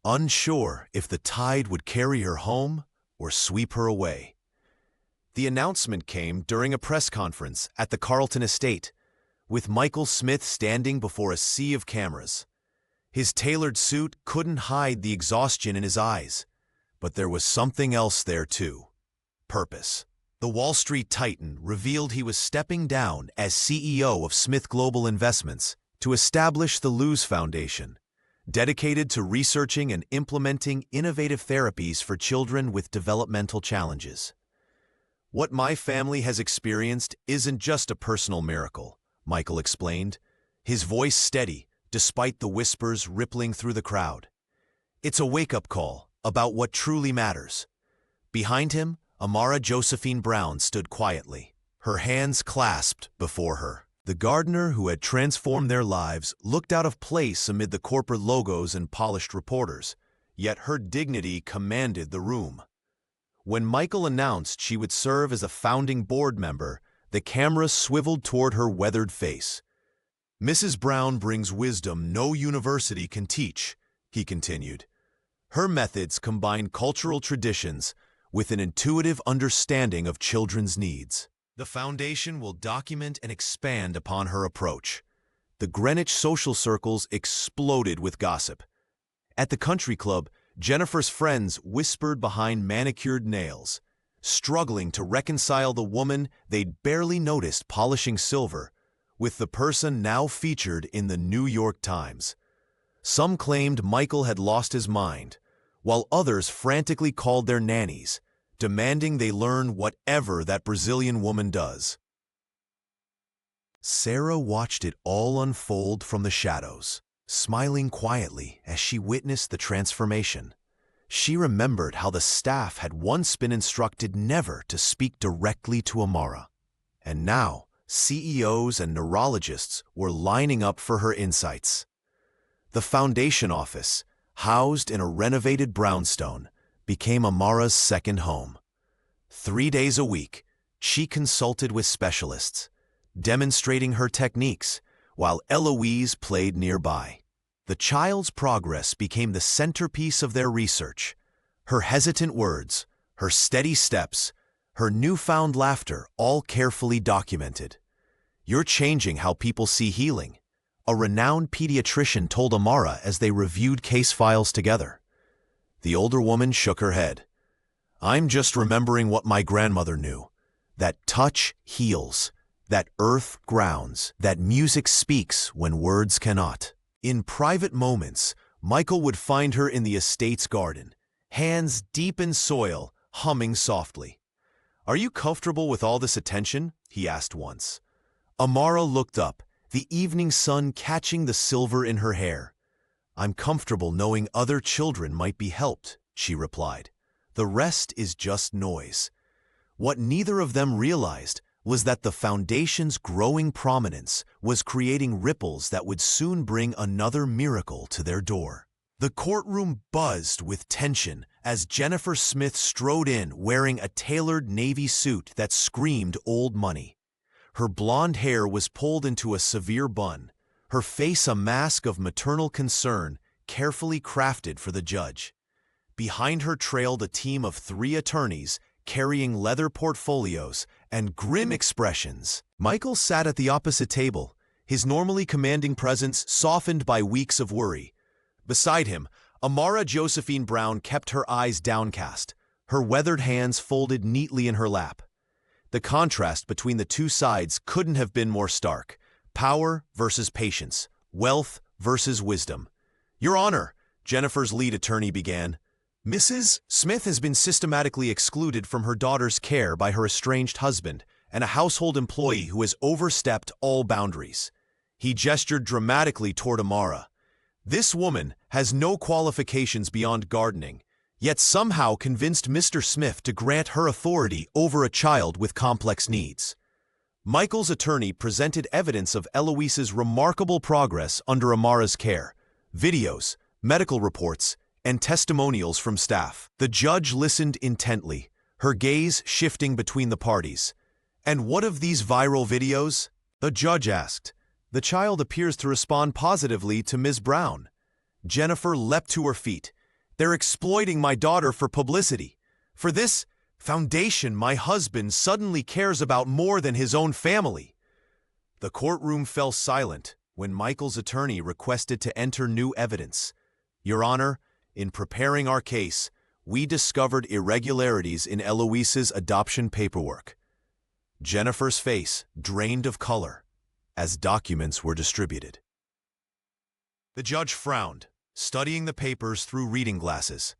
unsure if the tide would carry her home or sweep her away. The announcement came during a press conference at the Carlton estate, with Michael Smith standing before a sea of cameras. His tailored suit couldn't hide the exhaustion in his eyes, but there was something else there too: purpose. The Wall Street titan revealed he was stepping down as CEO of Smith Global Investments to establish the Luz Foundation, dedicated to researching and implementing innovative therapies for children with developmental challenges. "What my family has experienced isn't just a personal miracle," Michael explained, his voice steady despite the whispers rippling through the crowd. "It's a wake-up call about what truly matters." Behind him, Amara Josephine Brown stood quietly, her hands clasped before her. The gardener who had transformed their lives looked out of place amid the corporate logos and polished reporters, yet her dignity commanded the room. When Michael announced she would serve as a founding board member, the camera swiveled toward her weathered face. "Mrs. Brown brings wisdom no university can teach," he continued. "Her methods combine cultural traditions with an intuitive understanding of children's needs. The foundation will document and expand upon her approach." The Greenwich social circles exploded with gossip. At the country club, Jennifer's friends whispered behind manicured nails, struggling to reconcile the woman they'd barely noticed polishing silver with the person now featured in the New York Times. Some claimed Michael had lost his mind, while others frantically called their nannies, demanding they learn whatever that Brazilian woman does. Sarah watched it all unfold from the shadows, smiling quietly as she witnessed the transformation. She remembered how the staff had once been instructed never to speak directly to Amara, and now CEOs and neurologists were lining up for her insights. The foundation office, housed in a renovated brownstone, became Amara's second home. 3 days a week, she consulted with specialists, demonstrating her techniques, while Eloise played nearby. The child's progress became the centerpiece of their research. Her hesitant words, her steady steps, her newfound laughter, all carefully documented. "You're changing how people see healing," a renowned pediatrician told Amara as they reviewed case files together. The older woman shook her head. "I'm just remembering what my grandmother knew. That touch heals, that earth grounds, that music speaks when words cannot." In private moments, Michael would find her in the estate's garden, hands deep in soil, humming softly. "Are you comfortable with all this attention?" he asked once. Amara looked up, the evening sun catching the silver in her hair. "I'm comfortable knowing other children might be helped," she replied. "The rest is just noise." What neither of them realized was that the foundation's growing prominence was creating ripples that would soon bring another miracle to their door. The courtroom buzzed with tension as Jennifer Smith strode in wearing a tailored navy suit that screamed old money. Her blonde hair was pulled into a severe bun, her face a mask of maternal concern carefully crafted for the judge. Behind her trailed a team of 3 attorneys carrying leather portfolios and grim expressions. Michael sat at the opposite table, his normally commanding presence softened by weeks of worry. Beside him, Amara Josephine Brown kept her eyes downcast, her weathered hands folded neatly in her lap. The contrast between the two sides couldn't have been more stark. Power versus patience, wealth versus wisdom. "Your Honor," Jennifer's lead attorney began, "Mrs. Smith has been systematically excluded from her daughter's care by her estranged husband and a household employee who has overstepped all boundaries." He gestured dramatically toward Amara. "This woman has no qualifications beyond gardening, yet somehow convinced Mr. Smith to grant her authority over a child with complex needs." Michael's attorney presented evidence of Eloise's remarkable progress under Amara's care, videos, medical reports, and testimonials from staff. The judge listened intently, her gaze shifting between the parties. "And what of these viral videos?" the judge asked. "The child appears to respond positively to Ms. Brown." Jennifer leapt to her feet. "They're exploiting my daughter for publicity. For this foundation, my husband suddenly cares about more than his own family." The courtroom fell silent when Michael's attorney requested to enter new evidence. "Your Honor, in preparing our case, we discovered irregularities in Eloise's adoption paperwork." Jennifer's face drained of color as documents were distributed. The judge frowned, studying the papers through reading glasses.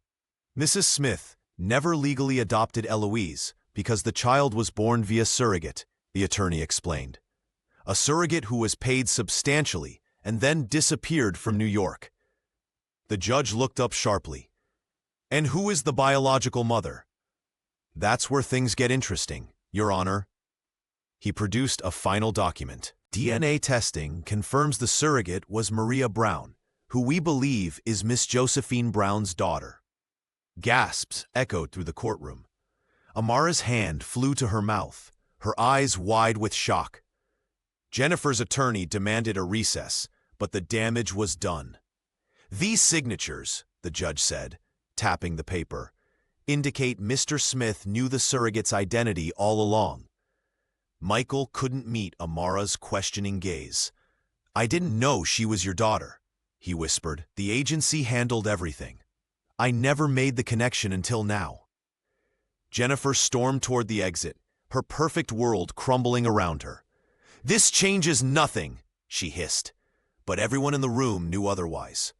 "Mrs. Smith never legally adopted Eloise because the child was born via surrogate," the attorney explained. "A surrogate who was paid substantially and then disappeared from New York." The judge looked up sharply. "And who is the biological mother?" "That's where things get interesting, Your Honor." He produced a final document. "DNA testing confirms the surrogate was Maria Brown, who we believe is Miss Josephine Brown's daughter." Gasps echoed through the courtroom. Amara's hand flew to her mouth, her eyes wide with shock. Jennifer's attorney demanded a recess, but the damage was done. "These signatures," the judge said, tapping the paper, "indicate Mr. Smith knew the surrogate's identity all along." Michael couldn't meet Amara's questioning gaze. "I didn't know she was your daughter," he whispered. "The agency handled everything. I never made the connection until now." Jennifer stormed toward the exit, her perfect world crumbling around her. "This changes nothing," she hissed, but everyone in the room knew otherwise.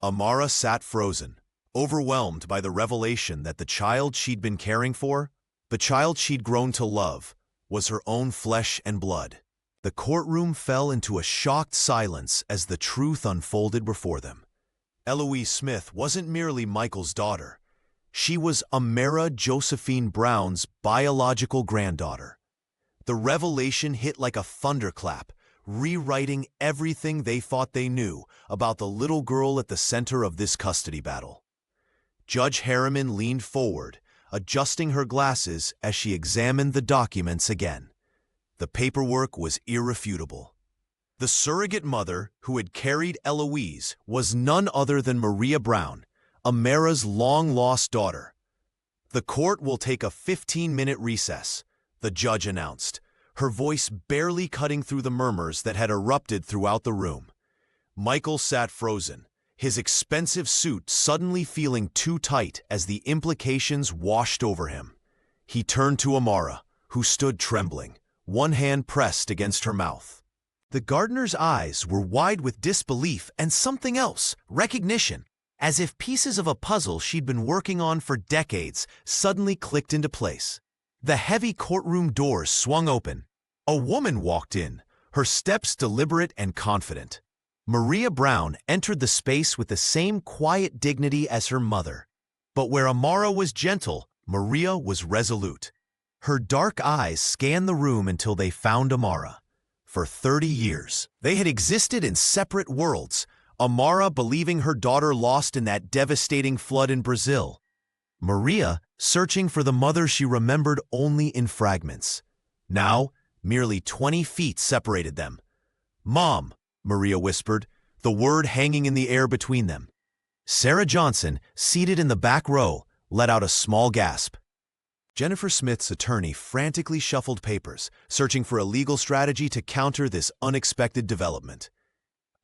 Amara sat frozen, overwhelmed by the revelation that the child she'd been caring for, the child she'd grown to love, was her own flesh and blood. The courtroom fell into a shocked silence as the truth unfolded before them. Eloise Smith wasn't merely Michael's daughter. She was Amara Josephine Brown's biological granddaughter. The revelation hit like a thunderclap, rewriting everything they thought they knew about the little girl at the center of this custody battle. Judge Harriman leaned forward, adjusting her glasses as she examined the documents again. The paperwork was irrefutable. The surrogate mother who had carried Eloise was none other than Maria Brown, Amara's long-lost daughter. "The court will take a 15-minute recess," the judge announced, her voice barely cutting through the murmurs that had erupted throughout the room. Michael sat frozen, his expensive suit suddenly feeling too tight as the implications washed over him. He turned to Amara, who stood trembling, one hand pressed against her mouth. The gardener's eyes were wide with disbelief and something else, recognition, as if pieces of a puzzle she'd been working on for decades suddenly clicked into place. The heavy courtroom doors swung open. A woman walked in, her steps deliberate and confident. Maria Brown entered the space with the same quiet dignity as her mother. But where Amara was gentle, Maria was resolute. Her dark eyes scanned the room until they found Amara. For 30 years, they had existed in separate worlds, Amara believing her daughter lost in that devastating flood in Brazil. Maria searching for the mother she remembered only in fragments. Now, merely 20 feet separated them. "Mom," Maria whispered, the word hanging in the air between them. Sarah Johnson, seated in the back row, let out a small gasp. Jennifer Smith's attorney frantically shuffled papers, searching for a legal strategy to counter this unexpected development.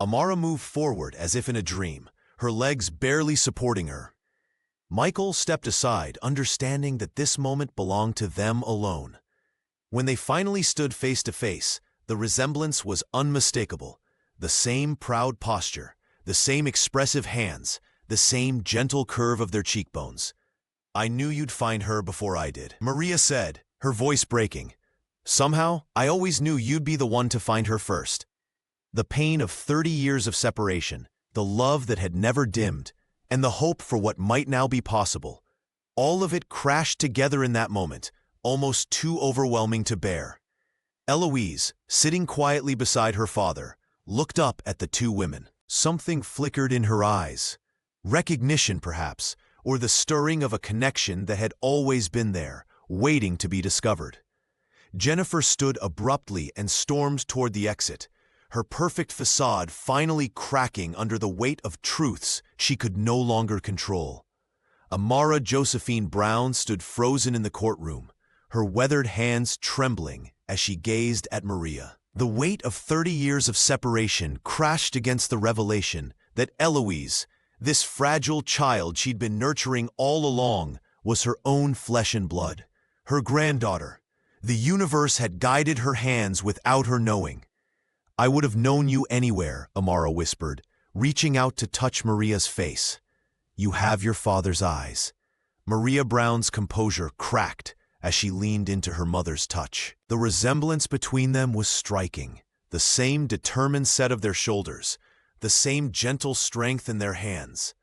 Amara moved forward as if in a dream, her legs barely supporting her. Michael stepped aside, understanding that this moment belonged to them alone. When they finally stood face to face, the resemblance was unmistakable. The same proud posture, the same expressive hands, the same gentle curve of their cheekbones. "I knew you'd find her before I did," Maria said, her voice breaking. "Somehow, I always knew you'd be the one to find her first." The pain of 30 years of separation, the love that had never dimmed, and the hope for what might now be possible, all of it crashed together in that moment, almost too overwhelming to bear. Eloise, sitting quietly beside her father, looked up at the two women. Something flickered in her eyes. Recognition, perhaps, or the stirring of a connection that had always been there, waiting to be discovered. Jennifer stood abruptly and stormed toward the exit, her perfect facade finally cracking under the weight of truths she could no longer control. Amara Josephine Brown stood frozen in the courtroom, her weathered hands trembling as she gazed at Maria. The weight of 30 years of separation crashed against the revelation that Eloise, this fragile child she'd been nurturing all along, was her own flesh and blood, her granddaughter. The universe had guided her hands without her knowing. "I would have known you anywhere," Amara whispered, reaching out to touch Maria's face. "You have your father's eyes." Maria Brown's composure cracked as she leaned into her mother's touch. The resemblance between them was striking. The same determined set of their shoulders, the same gentle strength in their hands.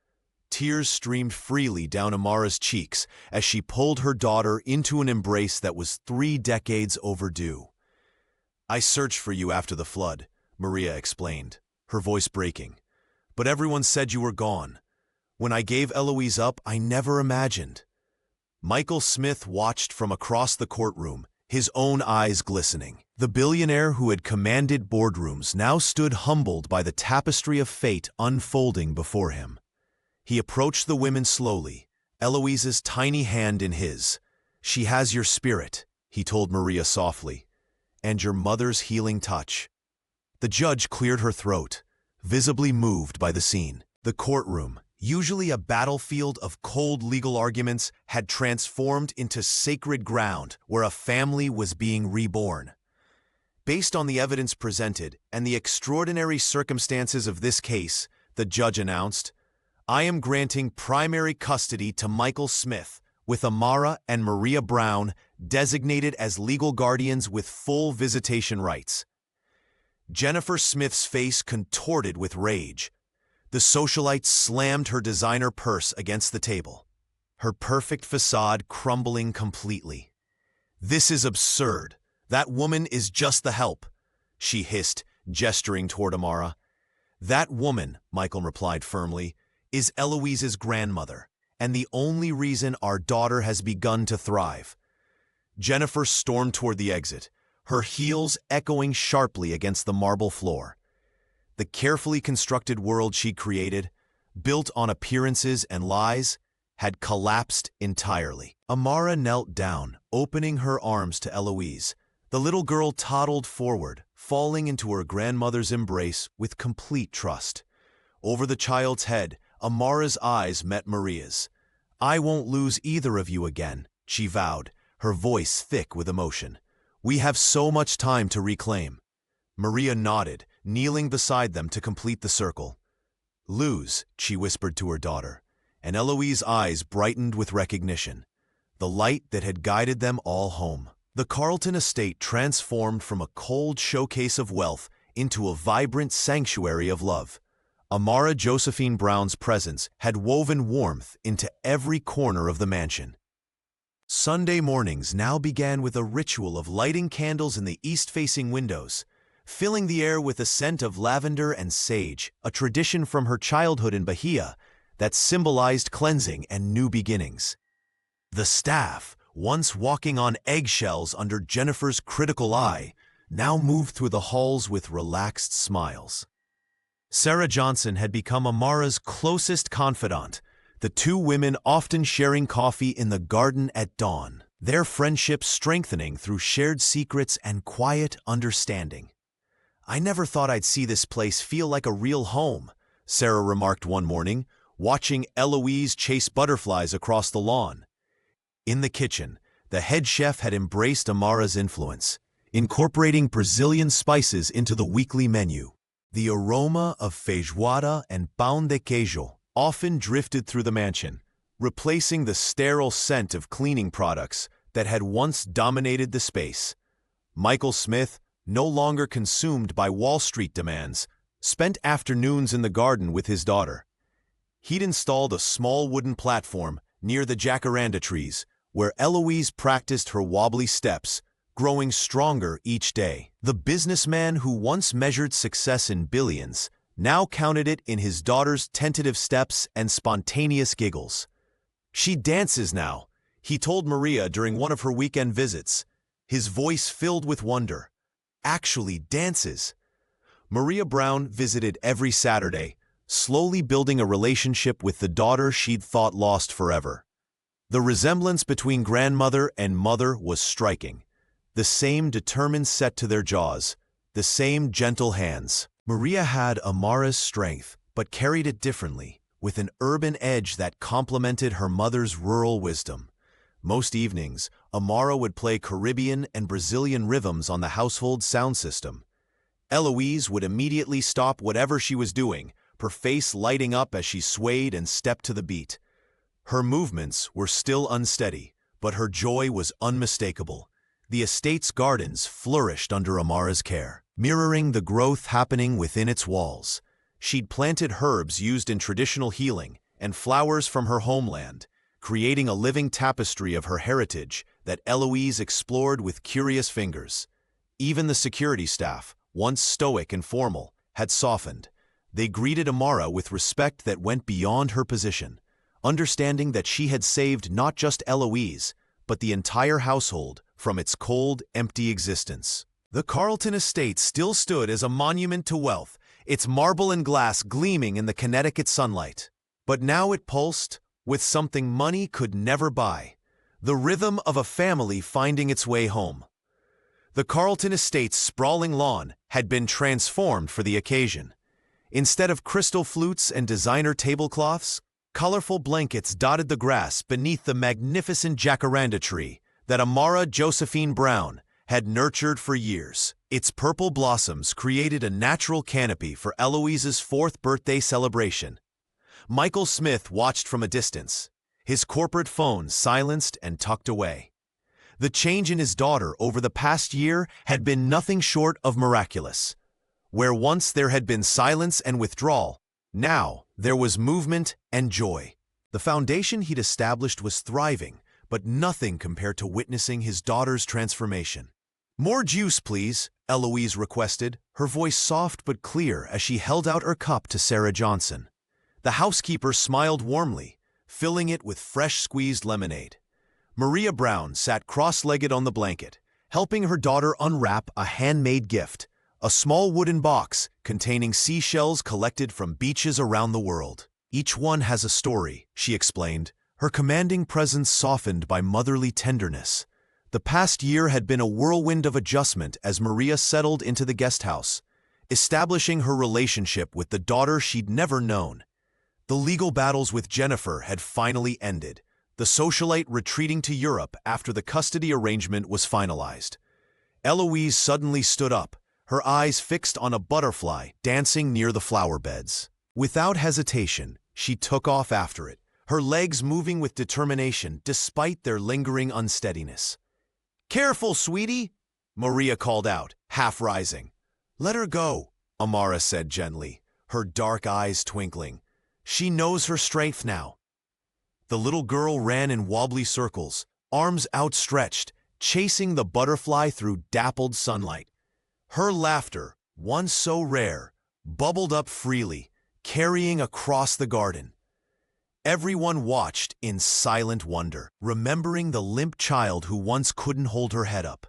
Tears streamed freely down Amara's cheeks as she pulled her daughter into an embrace that was 3 decades overdue. "I searched for you after the flood," Maria explained, her voice breaking. "But everyone said you were gone. When I gave Eloise up, I never imagined." Michael Smith watched from across the courtroom, his own eyes glistening. The billionaire who had commanded boardrooms now stood humbled by the tapestry of fate unfolding before him. He approached the women slowly, Eloise's tiny hand in his. "She has your spirit," he told Maria softly, "and your mother's healing touch." The judge cleared her throat, visibly moved by the scene. The courtroom, usually a battlefield of cold legal arguments, had transformed into sacred ground where a family was being reborn. "Based on the evidence presented and the extraordinary circumstances of this case," the judge announced, "I am granting primary custody to Michael Smith, with Amara and Maria Brown designated as legal guardians with full visitation rights." Jennifer Smith's face contorted with rage. The socialite slammed her designer purse against the table, her perfect facade crumbling completely. "This is absurd. That woman is just the help," she hissed, gesturing toward Amara. "That woman," Michael replied firmly, "is Eloise's grandmother, and the only reason our daughter has begun to thrive." Jennifer stormed toward the exit, her heels echoing sharply against the marble floor. The carefully constructed world she created, built on appearances and lies, had collapsed entirely. Amara knelt down, opening her arms to Eloise. The little girl toddled forward, falling into her grandmother's embrace with complete trust. Over the child's head, Amara's eyes met Maria's. "I won't lose either of you again," she vowed, her voice thick with emotion. "We have so much time to reclaim." Maria nodded, kneeling beside them to complete the circle. "Lose," she whispered to her daughter, and Eloise's eyes brightened with recognition, the light that had guided them all home. The Carlton estate transformed from a cold showcase of wealth into a vibrant sanctuary of love. Amara Josephine Brown's presence had woven warmth into every corner of the mansion. Sunday mornings now began with a ritual of lighting candles in the east-facing windows, filling the air with a scent of lavender and sage, a tradition from her childhood in Bahia that symbolized cleansing and new beginnings. The staff, once walking on eggshells under Jennifer's critical eye, now moved through the halls with relaxed smiles. Sarah Johnson had become Amara's closest confidant, the two women often sharing coffee in the garden at dawn, their friendship strengthening through shared secrets and quiet understanding. "I never thought I'd see this place feel like a real home," Sarah remarked one morning, watching Eloise chase butterflies across the lawn. In the kitchen, the head chef had embraced Amara's influence, incorporating Brazilian spices into the weekly menu. The aroma of feijoada and pão de queijo often drifted through the mansion, replacing the sterile scent of cleaning products that had once dominated the space. Michael Smith, no longer consumed by Wall Street demands, spent afternoons in the garden with his daughter. He'd installed a small wooden platform near the jacaranda trees, where Eloise practiced her wobbly steps, growing stronger each day. The businessman who once measured success in billions now counted it in his daughter's tentative steps and spontaneous giggles. "She dances now," he told Maria during one of her weekend visits, his voice filled with wonder. "Actually dances." Maria Brown visited every Saturday, slowly building a relationship with the daughter she'd thought lost forever. The resemblance between grandmother and mother was striking. The same determined set to their jaws, the same gentle hands. Maria had Amara's strength, but carried it differently, with an urban edge that complemented her mother's rural wisdom. Most evenings, Amara would play Caribbean and Brazilian rhythms on the household sound system. Eloise would immediately stop whatever she was doing, her face lighting up as she swayed and stepped to the beat. Her movements were still unsteady, but her joy was unmistakable. The estate's gardens flourished under Amara's care, mirroring the growth happening within its walls. She'd planted herbs used in traditional healing and flowers from her homeland, creating a living tapestry of her heritage that Eloise explored with curious fingers. Even the security staff, once stoic and formal, had softened. They greeted Amara with respect that went beyond her position, understanding that she had saved not just Eloise, but the entire household from its cold, empty existence. The Carlton estate still stood as a monument to wealth, its marble and glass gleaming in the Connecticut sunlight. But now it pulsed with something money could never buy: the rhythm of a family finding its way home. The Carlton estate's sprawling lawn had been transformed for the occasion. Instead of crystal flutes and designer tablecloths, colorful blankets dotted the grass beneath the magnificent jacaranda tree that Amara Josephine Brown had nurtured for years. Its purple blossoms created a natural canopy for Eloise's 4th birthday celebration. Michael Smith watched from a distance, his corporate phone silenced and tucked away. The change in his daughter over the past year had been nothing short of miraculous. Where once there had been silence and withdrawal, now there was movement and joy. The foundation he'd established was thriving, but nothing compared to witnessing his daughter's transformation. "More juice, please," Eloise requested, her voice soft but clear as she held out her cup to Sarah Johnson. The housekeeper smiled warmly, filling it with fresh squeezed lemonade. Maria Brown sat cross-legged on the blanket, helping her daughter unwrap a handmade gift, a small wooden box containing seashells collected from beaches around the world. "Each one has a story," she explained, her commanding presence softened by motherly tenderness. The past year had been a whirlwind of adjustment as Maria settled into the guest house, establishing her relationship with the daughter she'd never known. The legal battles with Jennifer had finally ended, the socialite retreating to Europe after the custody arrangement was finalized. Eloise suddenly stood up, her eyes fixed on a butterfly dancing near the flower beds. Without hesitation, she took off after it, her legs moving with determination despite their lingering unsteadiness. "Careful, sweetie," Maria called out, half rising. "Let her go," Amara said gently, her dark eyes twinkling. "She knows her strength now." The little girl ran in wobbly circles, arms outstretched, chasing the butterfly through dappled sunlight. Her laughter, once so rare, bubbled up freely, carrying across the garden. Everyone watched in silent wonder, remembering the limp child who once couldn't hold her head up.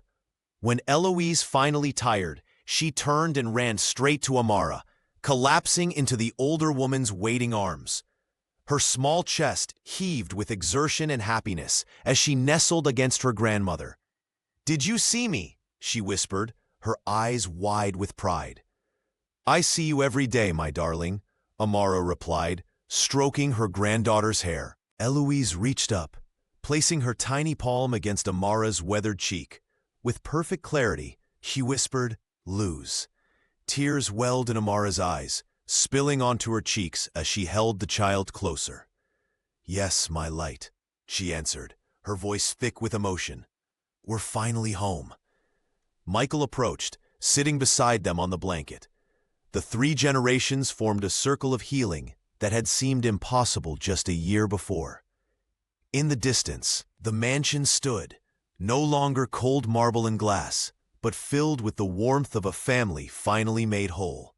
When Eloise finally tired, she turned and ran straight to Amara, collapsing into the older woman's waiting arms. Her small chest heaved with exertion and happiness as she nestled against her grandmother. "Did you see me?" she whispered, her eyes wide with pride. "I see you every day, my darling," Amara replied, stroking her granddaughter's hair. Eloise reached up, placing her tiny palm against Amara's weathered cheek. With perfect clarity, she whispered, "Lose." Tears welled in Amara's eyes, spilling onto her cheeks as she held the child closer. "Yes, my light," she answered, her voice thick with emotion. "We're finally home." Michael approached, sitting beside them on the blanket. The 3 generations formed a circle of healing that had seemed impossible just a year before. In the distance, the mansion stood, no longer cold marble and glass, but filled with the warmth of a family finally made whole.